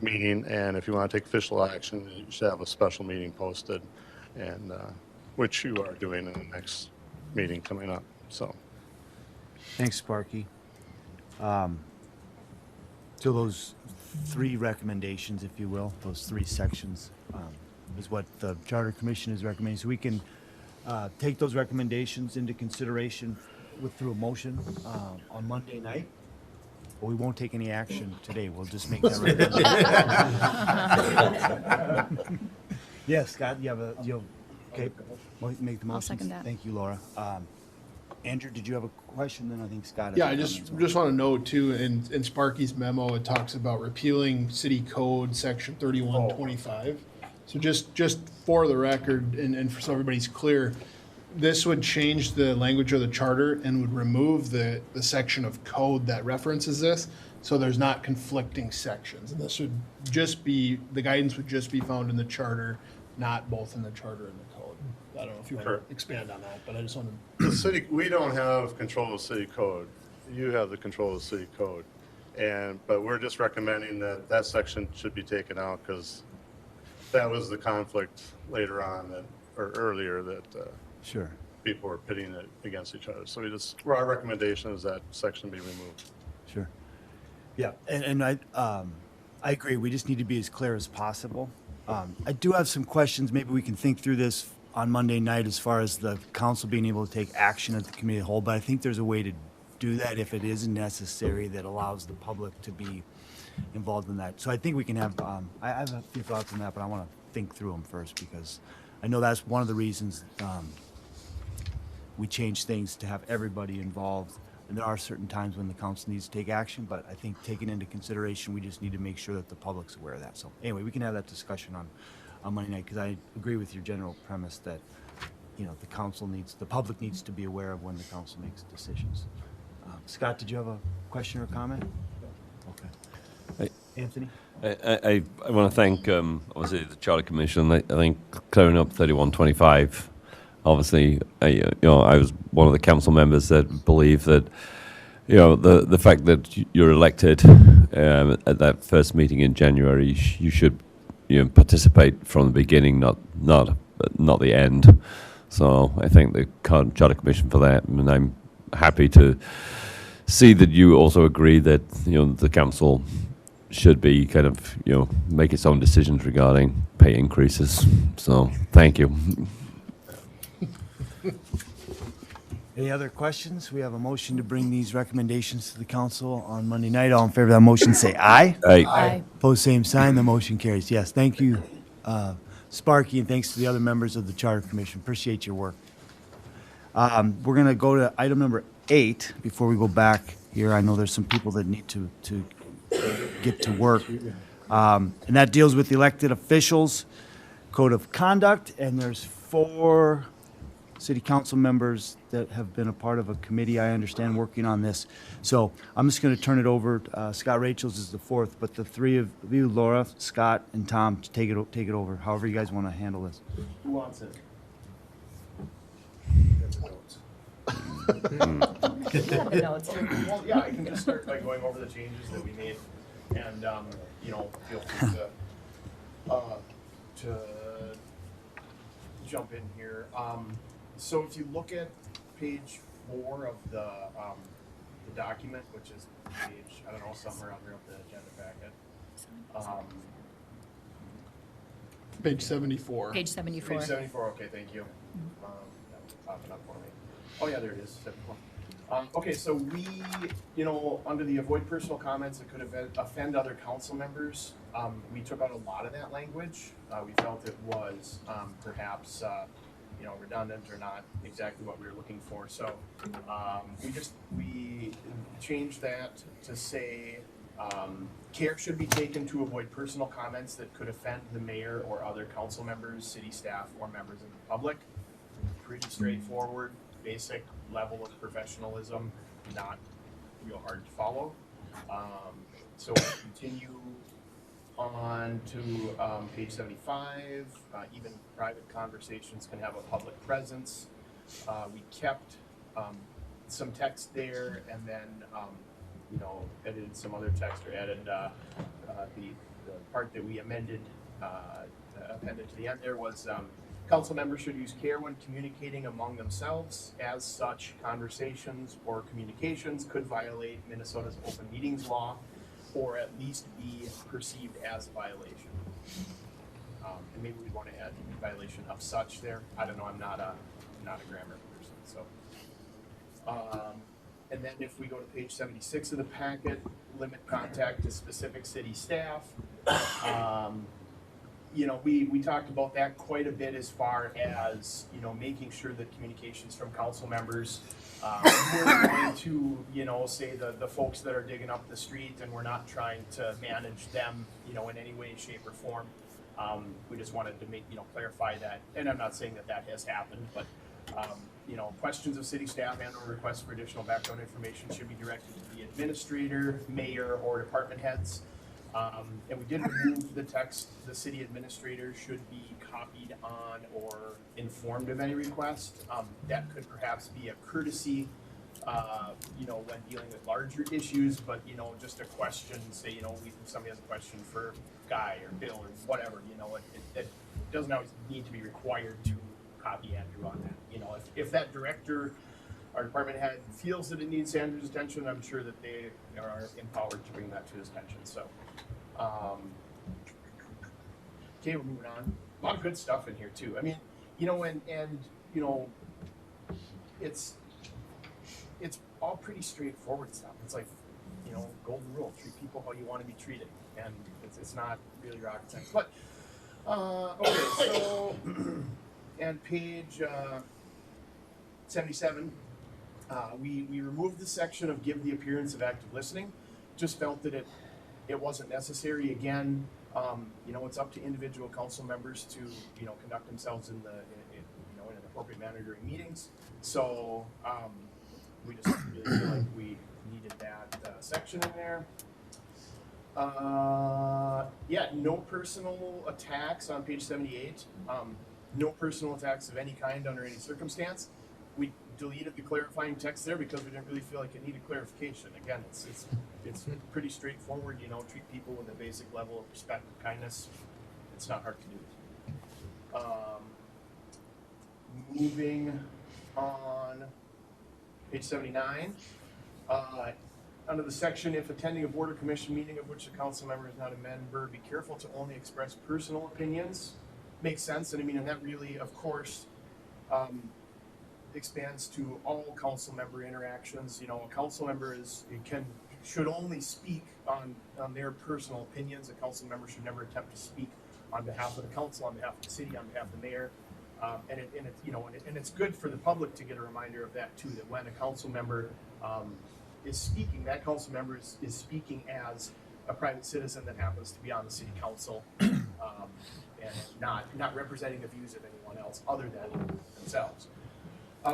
meeting, and if you want to take official action, you should have a special meeting posted, and which you are doing in the next meeting coming up. So, Thanks, Sparky. So those 3 recommendations, if you will, those 3 sections, is what the Charter Commission is recommending. So we can take those recommendations into consideration through a motion on Monday night. But we won't take any action today. We'll just make that recommendation. Yes, Scott, okay, make the motion. I'll second that. Thank you, Laura. Andrew, did you have a question? Then I think Scott has Yeah, a I comment. just want to note too, in Sparky's memo, it talks about repealing city code section 3125. So just for the record, and so everybody's clear, this would change the language of the charter and would remove the section of code that references this, so there's not conflicting sections. And this would just be, the guidance would just be found in the charter, not both in the charter and the code. I don't know if you want Sure. to expand on that, but I just wanted. the city, we don't have control of city code. You have the control of city code, but we're just recommending that section should be taken out because that was the conflict later on or earlier that. Sure. People were pitting it against each other. So our recommendation is that section be removed. Sure. Yeah, and I agree. We just need to be as clear as possible. I do have some questions. Maybe we can think through this on Monday night as far as the council being able to take action at the committee of the whole, but I think there's a way to do that if it is necessary that allows the public to be involved in that. So I think we can have, I have a few thoughts on that, but I want to think through them first because I know that's one of the reasons we change things to have everybody involved. And there are certain times when the council needs to take action, but I think taking into consideration, we just need to make sure that the public's aware of that. So anyway, we can have that discussion on Monday night, because I agree with your general premise that, you know, the public needs to be aware of when the council makes decisions. Scott, did you have a question or comment? Okay. Anthony? I want to thank, obviously, the Charter Commission. I think clearing up 3125, obviously, I was one of the council members that believe that, the fact that you're elected at that first meeting in January, you should, participate from the beginning, not the end. So I thank the Charter Commission for that, and I'm happy to see that you also agree that, the council should be kind of, make its own decisions regarding pay increases. So thank you. Any other questions? We have a motion to bring these recommendations to the council on Monday night. All in favor of that motion, say aye. Aye. Opposed, same sign. The motion carries. Yes, thank you, Sparky, and thanks to the other members of the Charter Commission. Appreciate your work. We're going to go to item number 8 before we go back here. I know there's some people that need to get to work. And that deals with the elected officials code of conduct, and there's 4 city council members that have been a part of a committee, I understand, working on this. So I'm just going to turn it over. Scott Rachels is the 4th, but the 3 of you, Laura, Scott, and Tom, take it over. However you guys want to handle this. Who wants it? Well, yeah, I can just start by going over the changes that we made, and feel free to jump in here. So if you look at page 4 of the document, which is page, I don't know, somewhere under of the agenda packet. Page 74. Page 74. Page 74, okay, thank you. That was popping up for me. Oh, yeah, there it is, 74. Okay, so we, under the avoid personal comments that could offend other council members, we took out a lot of that language. We felt it was perhaps, redundant or not exactly what we were looking for. So we changed that to say, care should be taken to avoid personal comments that could offend the mayor or other council members, city staff, or members of the public. Pretty straightforward, basic level of professionalism, not real hard to follow. So we'll continue on to page 75. Even private conversations can have a public presence. We kept some text there, and then edited some other text, or added the part that we appended to the end there was council members should use care when communicating among themselves. As such, conversations or communications could violate Minnesota's open meetings law, or at least be perceived as a violation. And maybe we'd want to add violation of such there. I don't know, I'm not a grammar person, so. And then if we go to page 76 of the packet, limit contact to specific city staff. We talked about that quite a bit as far as, making sure that communications from council members, we're going to, say the folks that are digging up the street, and we're not trying to manage them, in any way, shape, or form. We just wanted to clarify that. And I'm not saying that has happened, but, questions of city staff and or requests for additional background information should be directed to the administrator, mayor, or department heads. And we did remove the text, the city administrator should be copied on or informed of any request. That could perhaps be a courtesy, when dealing with larger issues, but, just a question, say, somebody has a question for Guy or Bill or whatever, it doesn't always need to be required to copy Andrew on that. If that director or department head feels that it needs Andrew's attention, I'm sure that they are empowered to bring that to his attention, so. Okay, we're moving on. A lot of good stuff in here too. I mean, it's all pretty straightforward stuff. It's like, golden rule, treat people how you want to be treated. And it's not really rocket science. But, okay, so and page 77, we removed the section of give the appearance of active listening. Just felt that it wasn't necessary. Again, it's up to individual council members to, conduct themselves in an appropriate manner during meetings. So we just really feel like we needed that section in there. No personal attacks on page 78. No personal attacks of any kind under any circumstance. We deleted the clarifying text there because we didn't really feel like it needed clarification. Again, it's pretty straightforward, treat people with a basic level of respect and kindness. It's not hard to do. Moving on, page 79. Under the section, if attending a board or commission meeting of which the council member is not a member, be careful to only express personal opinions. Makes sense, and that really, of course, expands to all council member interactions. A council member should only speak on their personal opinions. A council member should never attempt to speak on behalf of the council, on behalf of the city, on behalf of the mayor. And it's good for the public to get a reminder of that too. That when a council member is speaking, that council member is speaking as a private citizen that happens to be on the city council, and not representing the views of anyone else other than themselves.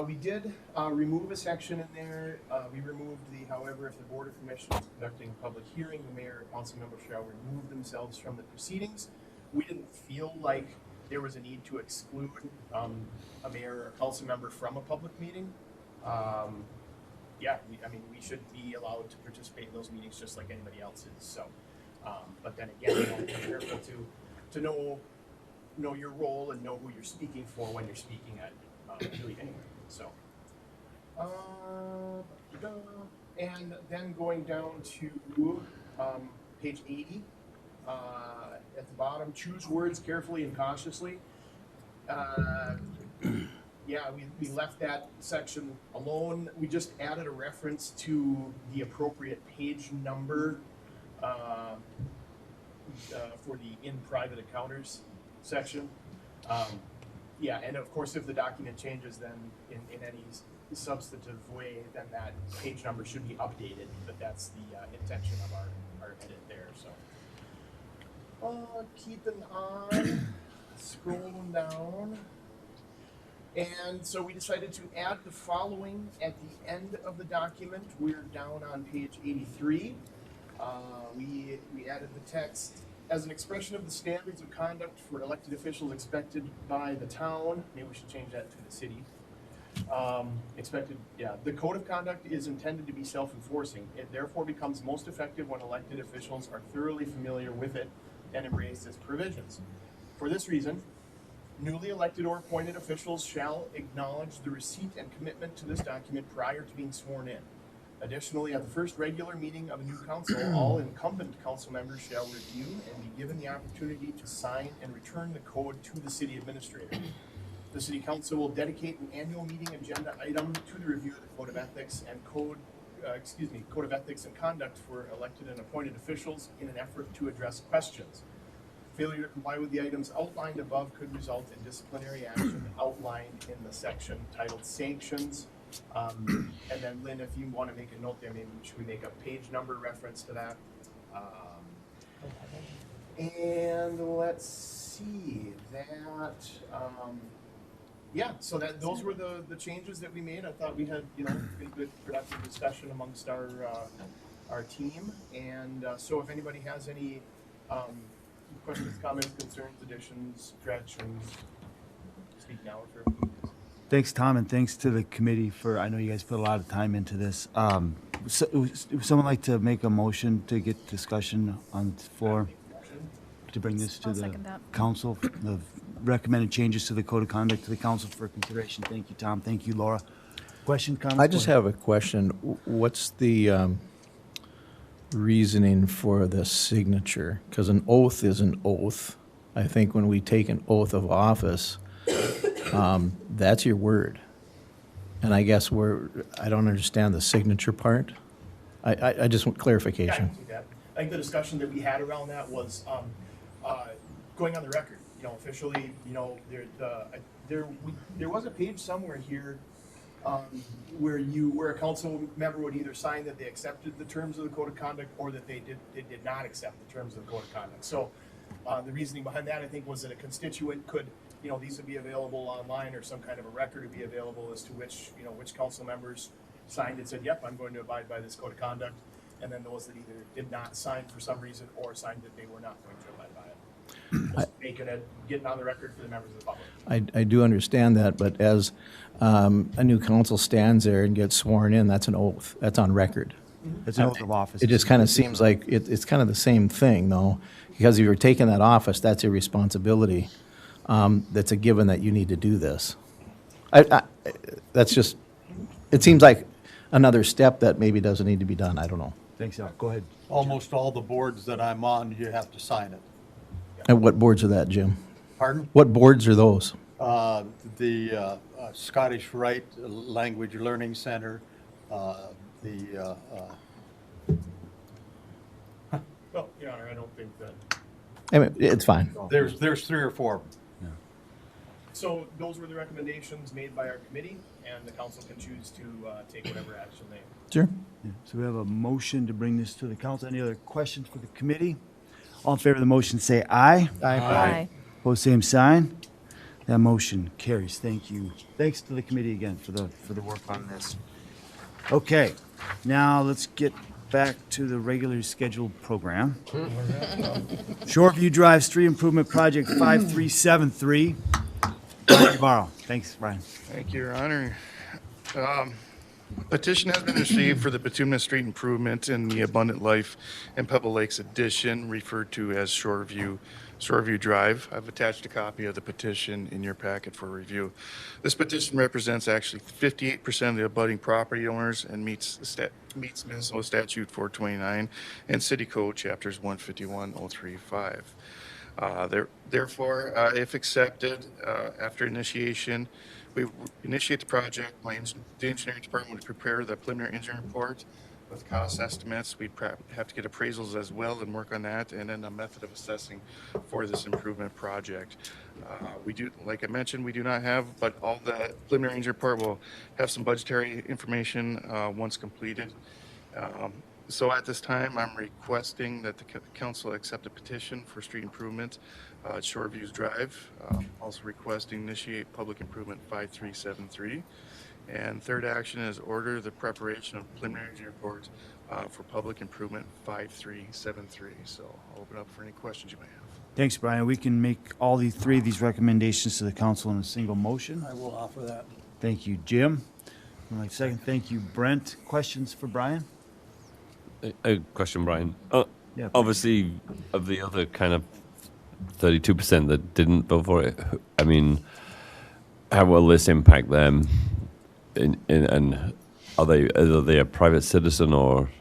We did remove a section in there. We removed however, if the board or commission is conducting a public hearing, the mayor or council member shall remove themselves from the proceedings. We didn't feel like there was a need to exclude a mayor or a council member from a public meeting. We should be allowed to participate in those meetings just like anybody else is. So, but then again, be careful to know your role and know who you're speaking for when you're speaking at really anywhere. So, and then going down to page 80, at the bottom, choose words carefully and cautiously. We left that section alone. We just added a reference to the appropriate page number for the in private encounters section. And of course, if the document changes, then in any substantive way, then that page number should be updated. But that's the intention of our edit there. So keeping on, scrolling down. And so we decided to add the following at the end of the document. We're down on page 83. We added the text, as an expression of the standards of conduct for elected officials expected by the town. Maybe we should change that to the city. The code of conduct is intended to be self-enforcing. It therefore becomes most effective when elected officials are thoroughly familiar with it and embrace its provisions. For this reason, newly elected or appointed officials shall acknowledge the receipt and commitment to this document prior to being sworn in. Additionally, at the first regular meeting of a new council, all incumbent council members shall review and be given the opportunity to sign and return the code to the city administrator. The city council will dedicate an annual meeting agenda item to the review of the code of ethics and code of ethics and conduct for elected and appointed officials in an effort to address questions. Failure to comply with the items outlined above could result in disciplinary action outlined in the section titled Sanctions. And then Lynn, if you want to make a note there, maybe should we make a page number reference to that? And let's see that. So those were the changes that we made. I thought we had pretty good productive discussion amongst our team. And so if anybody has any questions, comments, concerns, additions, corrections, speak now or for. Thanks, Tom, and thanks to the committee I know you guys put a lot of time into this. Would someone like to make a motion to get discussion on the floor to bring this to I'll the second that. council, the recommended changes to the code of conduct to the council for consideration? Thank you, Tom. Thank you, Laura. Question, comments? I just have a question. What's the reasoning for the signature? Because an oath is an oath. I think when we take an oath of office, that's your word. And I guess I don't understand the signature part. I just want clarification. Yeah, I can see that. I think the discussion that we had around that was going on the record. officially, there was a page somewhere here where a council member would either sign that they accepted the terms of the code of conduct or that they did not accept the terms of the code of conduct. So the reasoning behind that, I think, was that a constituent could, these would be available online, or some kind of a record would be available as to which council members signed and said, yep, I'm going to abide by this code of conduct. And then those that either did not sign for some reason or signed that they were not going to abide by it. Just getting on the record for the members of the public. I do understand that, but as a new council stands there and gets sworn in, that's an oath. That's on record. It's an oath of office. It just kind of seems like it's kind of the same thing, though, because if you're taking that office, that's your responsibility. That's a given that you need to do this. That's just, it seems like another step that maybe doesn't need to be done. I don't know. Thanks, Al. Go ahead. Almost all the boards that I'm on, you have to sign it. And what boards are that, Jim? Pardon? What boards are those? The Scottish Rite Language Learning Center, the, Well, Your Honor, I don't think that. I mean, it's fine. there's 3 or 4 of them. So those were the recommendations made by our committee, and the council can choose to take whatever action they. Sure. Yeah, so we have a motion to bring this to the council. Any other questions for the committee? All in favor of the motion, say aye. Aye. Opposed, same sign. That motion carries. Thank you. Thanks to the committee again for the work on this. Okay, now let's get back to the regularly scheduled program. Shoreview Drive Street Improvement Project 5373. Brian Navarro. Thanks, Brian. Thank you, Your Honor. Petition has been received for the Bituminous Street improvement in the Abundant Life and Pebble Lakes addition, referred to as Shoreview Drive. I've attached a copy of the petition in your packet for review. This petition represents actually 58% of the abutting property owners and meets Minnesota Statute 429 and City Code Chapters 151.035. Therefore, if accepted, after initiation, we initiate the project. The engineering department would prepare the preliminary engineering report with cost estimates. We'd have to get appraisals as well and work on that, and then a method of assessing for this improvement project. We do, like I mentioned, we do not have, but all the preliminary engineering report will have some budgetary information once completed. So at this time, I'm requesting that the council accept a petition for street improvement at Shoreview Drive. Also requesting initiate public improvement 5373. And third action is order the preparation of preliminary engineering report for public improvement 5373. So I'll open up for any questions you may have. Thanks, Brian. We can make all three of these recommendations to the council in a single motion. I will offer that. Thank you, Jim. Second, thank you, Brent. Questions for Brian? A question, Brian. Yeah. Obviously, of the other kind of 32% that didn't vote for it, I mean, how will this impact them? And are they a private citizen or?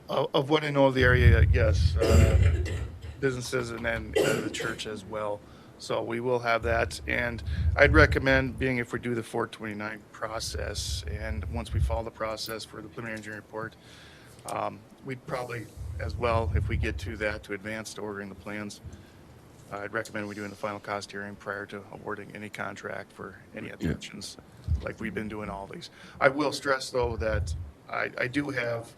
Of what I know of the area, yes, businesses and then the church as well. So we will have that, and I'd recommend, being if we do the 429 process, and once we follow the process for the preliminary engineering report, we'd probably, as well, if we get to that, to advance to ordering the plans, I'd recommend we doing the final cost hearing prior to awarding any contract for any attentions, like we've been doing all these. I will stress, though, that I do have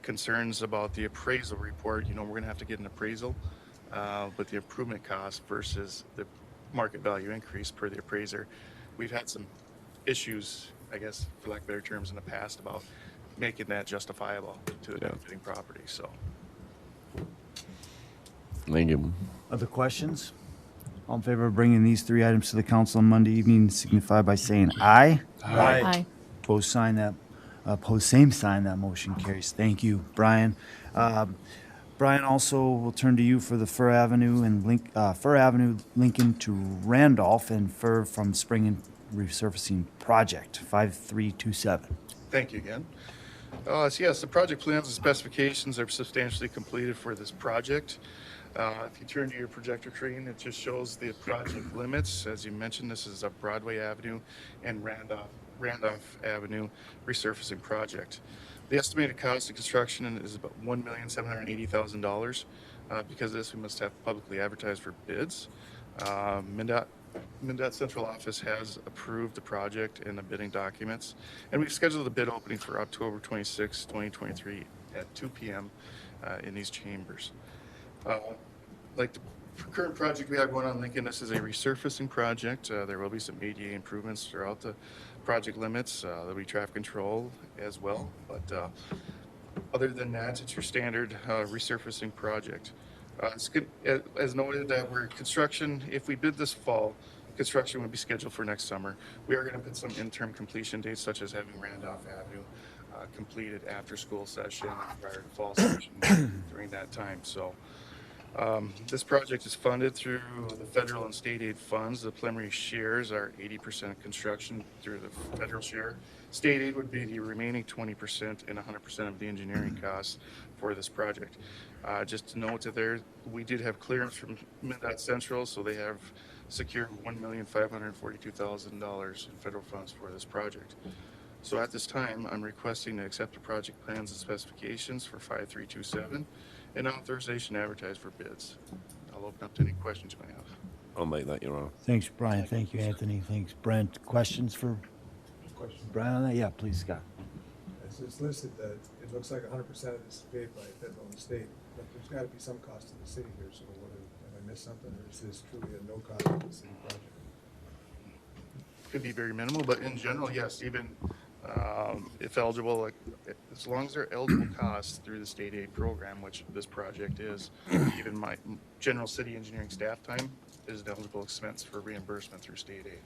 concerns about the appraisal report. We're going to have to get an appraisal. But the improvement cost versus the market value increase per the appraiser, we've had some issues, I guess, for lack of better terms, in the past about making that justifiable to the benefiting property. So, Thank you. Other questions? All in favor of bringing these three items to the council on Monday evening, signify by saying aye. Aye. Opposed, same sign. That motion carries. Thank you, Brian. Brian, also, we'll turn to you for the Fur Avenue Lincoln to Randolph and Fur from Spring and Resurfacing Project 5327. thank you again. So yes, the project plans and specifications are substantially completed for this project. If you turn to your projector screen, it just shows the project limits. As you mentioned, this is a Broadway Avenue and Randolph Avenue resurfacing project. The estimated cost of construction is about $1,780,000. Because of this, we must have publicly advertised for bids. MnDOT Central Office has approved the project and the bidding documents, and we've scheduled the bid opening for October 26, 2023 at 2 p.m. In these chambers. Like the current project we have going on in Lincoln, this is a resurfacing project. There will be some ADA improvements throughout the project limits. There'll be traffic control as well, but other than that, it's your standard resurfacing project. It's good, as noted, that we're construction, if we bid this fall, construction would be scheduled for next summer. We are going to put some interim completion dates, such as having Randolph Avenue completed after school session, prior to fall session during that time. So this project is funded through the federal and state aid funds. The preliminary shares are 80% construction through the federal share. State aid would be the remaining 20% and 100% of the engineering costs for this project. Just to note that we did have clearance from MnDOT Central, so they have secured $1,542,000 in federal funds for this project. So at this time, I'm requesting to accept the project plans and specifications for 5327 and authorization to advertise for bids. I'll open up to any questions you may have. I'll make that, Your Honor. Thanks, Brian. Thank you, Anthony. Thanks, Brent. Questions for Brian on that? Yeah, please, Scott. It's listed that it looks like 100% of this is paid by federal and state, but there's got to be some cost to the city here, so have I missed something, or is this truly a no cost to the city project? Could be very minimal, but in general, yes, even if eligible, like, as long as they're eligible costs through the state aid program, which this project is, even my general city engineering staff time is an eligible expense for reimbursement through state aid.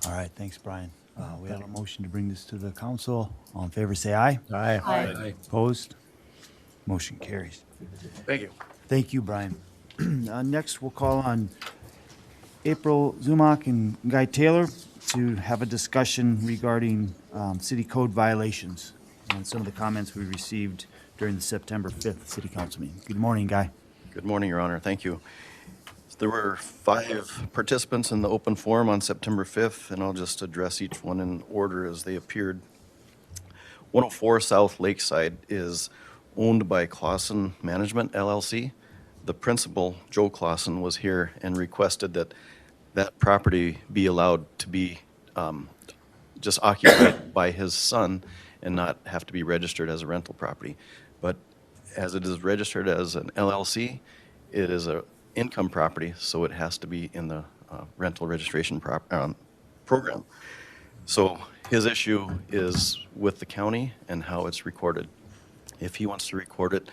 All right, thanks, Brian. We have a motion to bring this to the council. All in favor, say aye. Aye. Aye. Opposed? Motion carries. Thank you. Thank you, Brian. Next, we'll call on April Zumach and Guy Taylor to have a discussion regarding city code violations and some of the comments we received during the September 5th city council meeting. Good morning, Guy. Good morning, Your Honor. Thank you. There were 5 participants in the open forum on September 5th, and I'll just address each one in order as they appeared. 104 South Lakeside is owned by Clausen Management, LLC. The principal, Joe Clausen, was here and requested that that property be allowed to be just occupied by his son and not have to be registered as a rental property. But as it is registered as an LLC, it is a income property, so it has to be in the rental registration program. So his issue is with the county and how it's recorded. If he wants to record it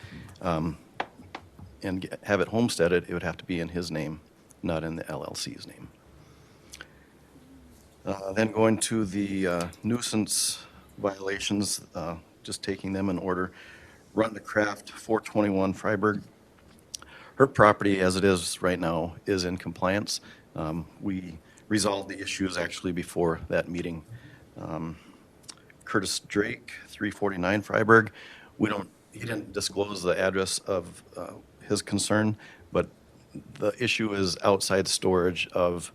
and have it homesteaded, it would have to be in his name, not in the LLC's name. Then going to the nuisance violations, just taking them in order. Rhonda Kraft, 421 Freiburg. Her property, as it is right now, is in compliance. We resolved the issues actually before that meeting. Curtis Drake, 349 Freiburg. He didn't disclose the address of his concern, but the issue is outside storage of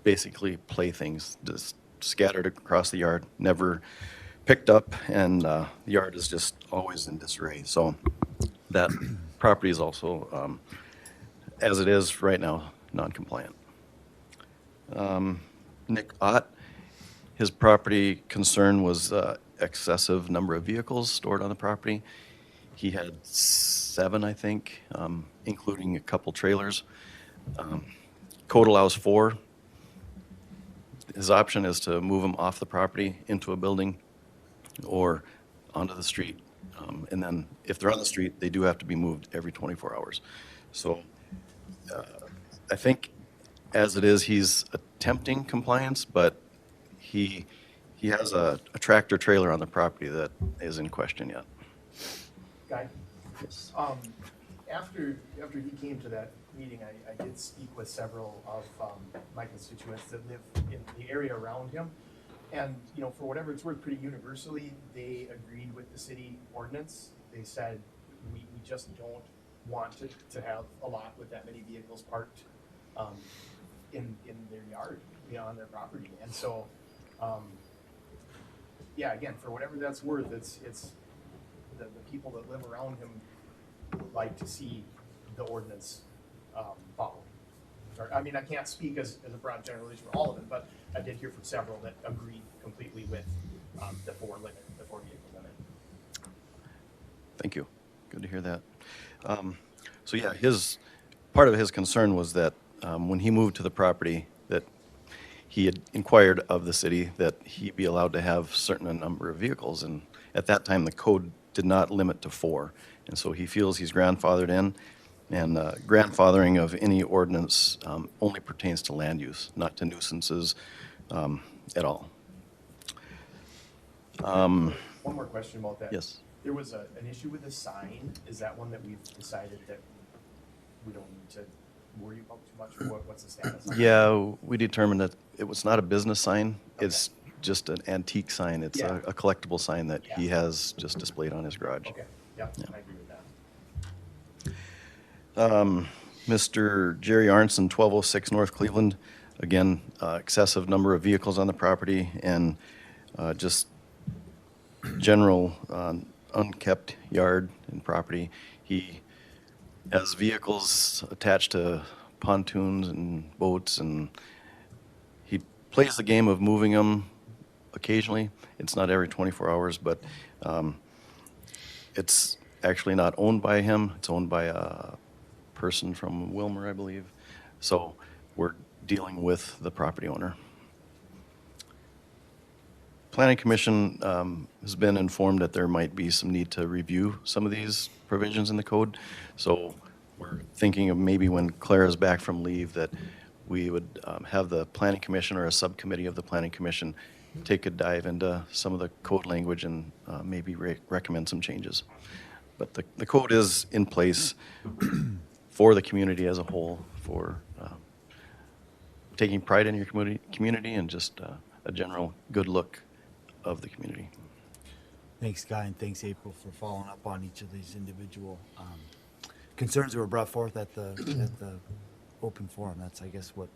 basically playthings just scattered across the yard, never picked up, and the yard is just always in disarray. So that property is also, as it is right now, non-compliant. Nick Ott, his property concern was excessive number of vehicles stored on the property. He had 7, I think, including a couple trailers. Code allows 4. His option is to move them off the property into a building or onto the street. And then if they're on the street, they do have to be moved every 24 hours. So I think as it is, he's attempting compliance, but he has a tractor trailer on the property that is in question yet. Guy? Yes. After he came to that meeting, I did speak with several of my constituents that live in the area around him. And, you know, for whatever it's worth, pretty universally, they agreed with the city ordinance. They said, we just don't want to have a lot with that many vehicles parked in their yard, you know, on their property. And so, yeah, again, for whatever that's worth, it's the people that live around him would like to see the ordinance followed. Or, I mean, I can't speak as a broad generalization for all of them, but I did hear from several that agreed completely with the 4 vehicle limit. Thank you. Good to hear that. So yeah, part of his concern was that when he moved to the property, that he had inquired of the city that he be allowed to have certain number of vehicles, and at that time the code did not limit to 4, and so he feels he's grandfathered in, and grandfathering of any ordinance only pertains to land use, not to nuisances at all. One more question about that. Yes. There was an issue with the sign. Is that one that we've decided that we don't need to worry about too much, or what's the status on that? Yeah, we determined that it was not a business sign. Okay. It's just an antique sign. It's Yeah. a collectible sign that he has just displayed on his garage. Okay, yeah, I agree with that. Mr. Jerry Arnson, 1206 North Cleveland, again, excessive number of vehicles on the property and just general unkept yard and property. He has vehicles attached to pontoons and boats, and he plays the game of moving them occasionally. It's not every 24 hours, but it's actually not owned by him. It's owned by a person from Wilmer, I believe. So we're dealing with the property owner. Planning Commission has been informed that there might be some need to review some of these provisions in the code. So we're thinking of maybe when Claire is back from leave that we would have the Planning Commission or a subcommittee of the Planning Commission take a dive into some of the code language and maybe recommend some changes. But the code is in place for the community as a whole, for taking pride in your community and just a general good look of the community. Thanks, Guy, and thanks, April, for following up on each of these individual concerns that were brought forth at the open forum. That's, I guess, what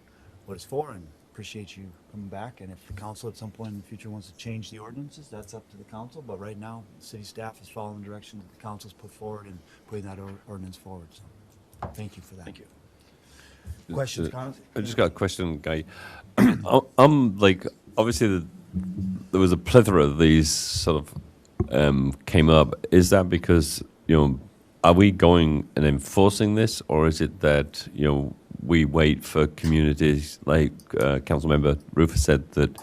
it's for, and appreciate you coming back. And if the council at some point in the future wants to change the ordinances, that's up to the council. But right now, the city staff is following the direction that the council's put forward and putting that ordinance forward. So, thank you for that. Thank you. Questions, comments? I just got a question, Guy. I'm like, obviously, there was a plethora of these sort of came up. Is that because, are we going and enforcing this, or is it that, we wait for communities, like Councilmember Rufus said, that,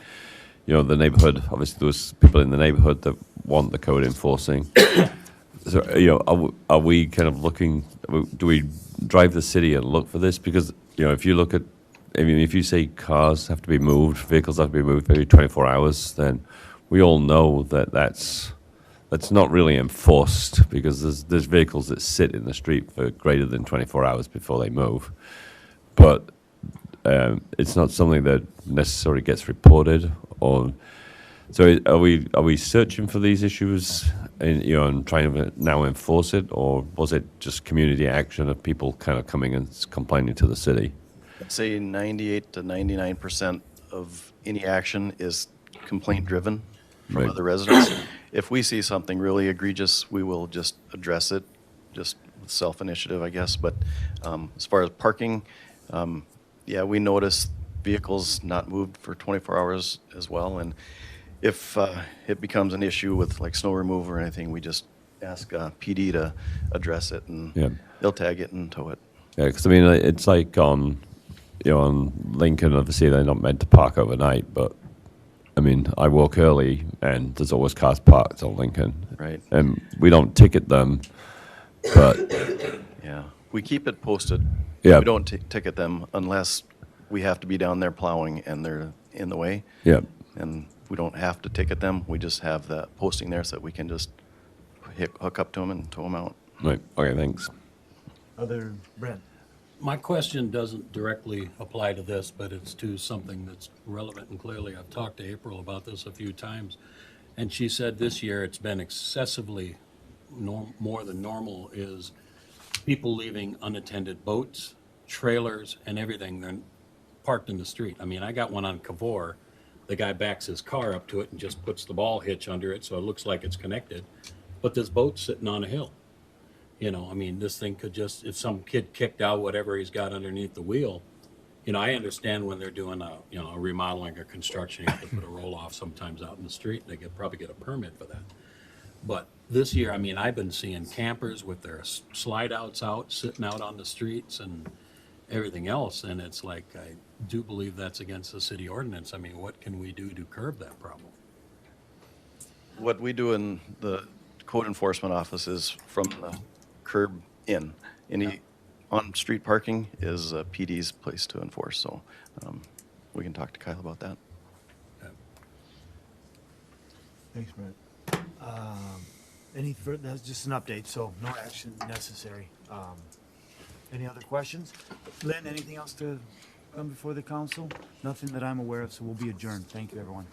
the neighborhood, obviously there was people in the neighborhood that want the code enforcing. So, are we kind of looking, do we drive the city and look for this? Because, if you look at, if you say cars have to be moved, vehicles have to be moved every 24 hours, then we all know that that's not really enforced, because there's vehicles that sit in the street for greater than 24 hours before they move. But it's not something that necessarily gets reported. Or so are we searching for these issues and trying to now enforce it, or was it just community action of people kind of coming and complaining to the city? I'd say 98 to 99% of any action is complaint driven from Right. other residents. If we see something really egregious, we will just address it, just with self-initiative, I guess. But as far as parking, yeah, we notice vehicles not moved for 24 hours as well. And if it becomes an issue with like snow removal or anything, we just ask PD to address it, and they'll tag it and tow it. Yeah, because it's like on Lincoln, obviously they're not meant to park overnight, but I walk early and there's always cars parked on Lincoln. Right. And we don't ticket them, but yeah, we keep it posted. Yeah. We don't ticket them unless we have to be down there plowing and they're in the way. Yeah. And we don't have to ticket them. We just have that posting there so that we can just hook up to them and tow them out. Right. Okay, thanks. Other, Brent? My question doesn't directly apply to this, but it's to something that's relevant and clearly. I've talked to April about this a few times, and she said this year it's been excessively more than normal is people leaving unattended boats, trailers, and everything. They're parked in the street. I got one on Cavour. The guy backs his car up to it and just puts the ball hitch under it so it looks like it's connected. but this boat's sitting on a hill. You know, I mean, this thing could just, if some kid kicked out whatever he's got underneath the wheel, you know, I understand when they're doing a, you know, a remodeling or construction, you have to put a roll-off sometimes out in the street, they probably get a permit for that. But this year, I mean, I've been seeing campers with their slide outs out, sitting out on the streets and everything else, and it's like, I do believe that's against the city ordinance. I mean, what can we do to curb that problem? What we do in the code enforcement office is from the curb in. Any on-street parking is PD's place to enforce, so we can talk to Kyle about that. Thanks, Brett. Any further, that's just an update, so no action necessary. Any other questions? Lynn, anything else to come before the council? Nothing that I'm aware of, so we'll be adjourned. Thank you, everyone.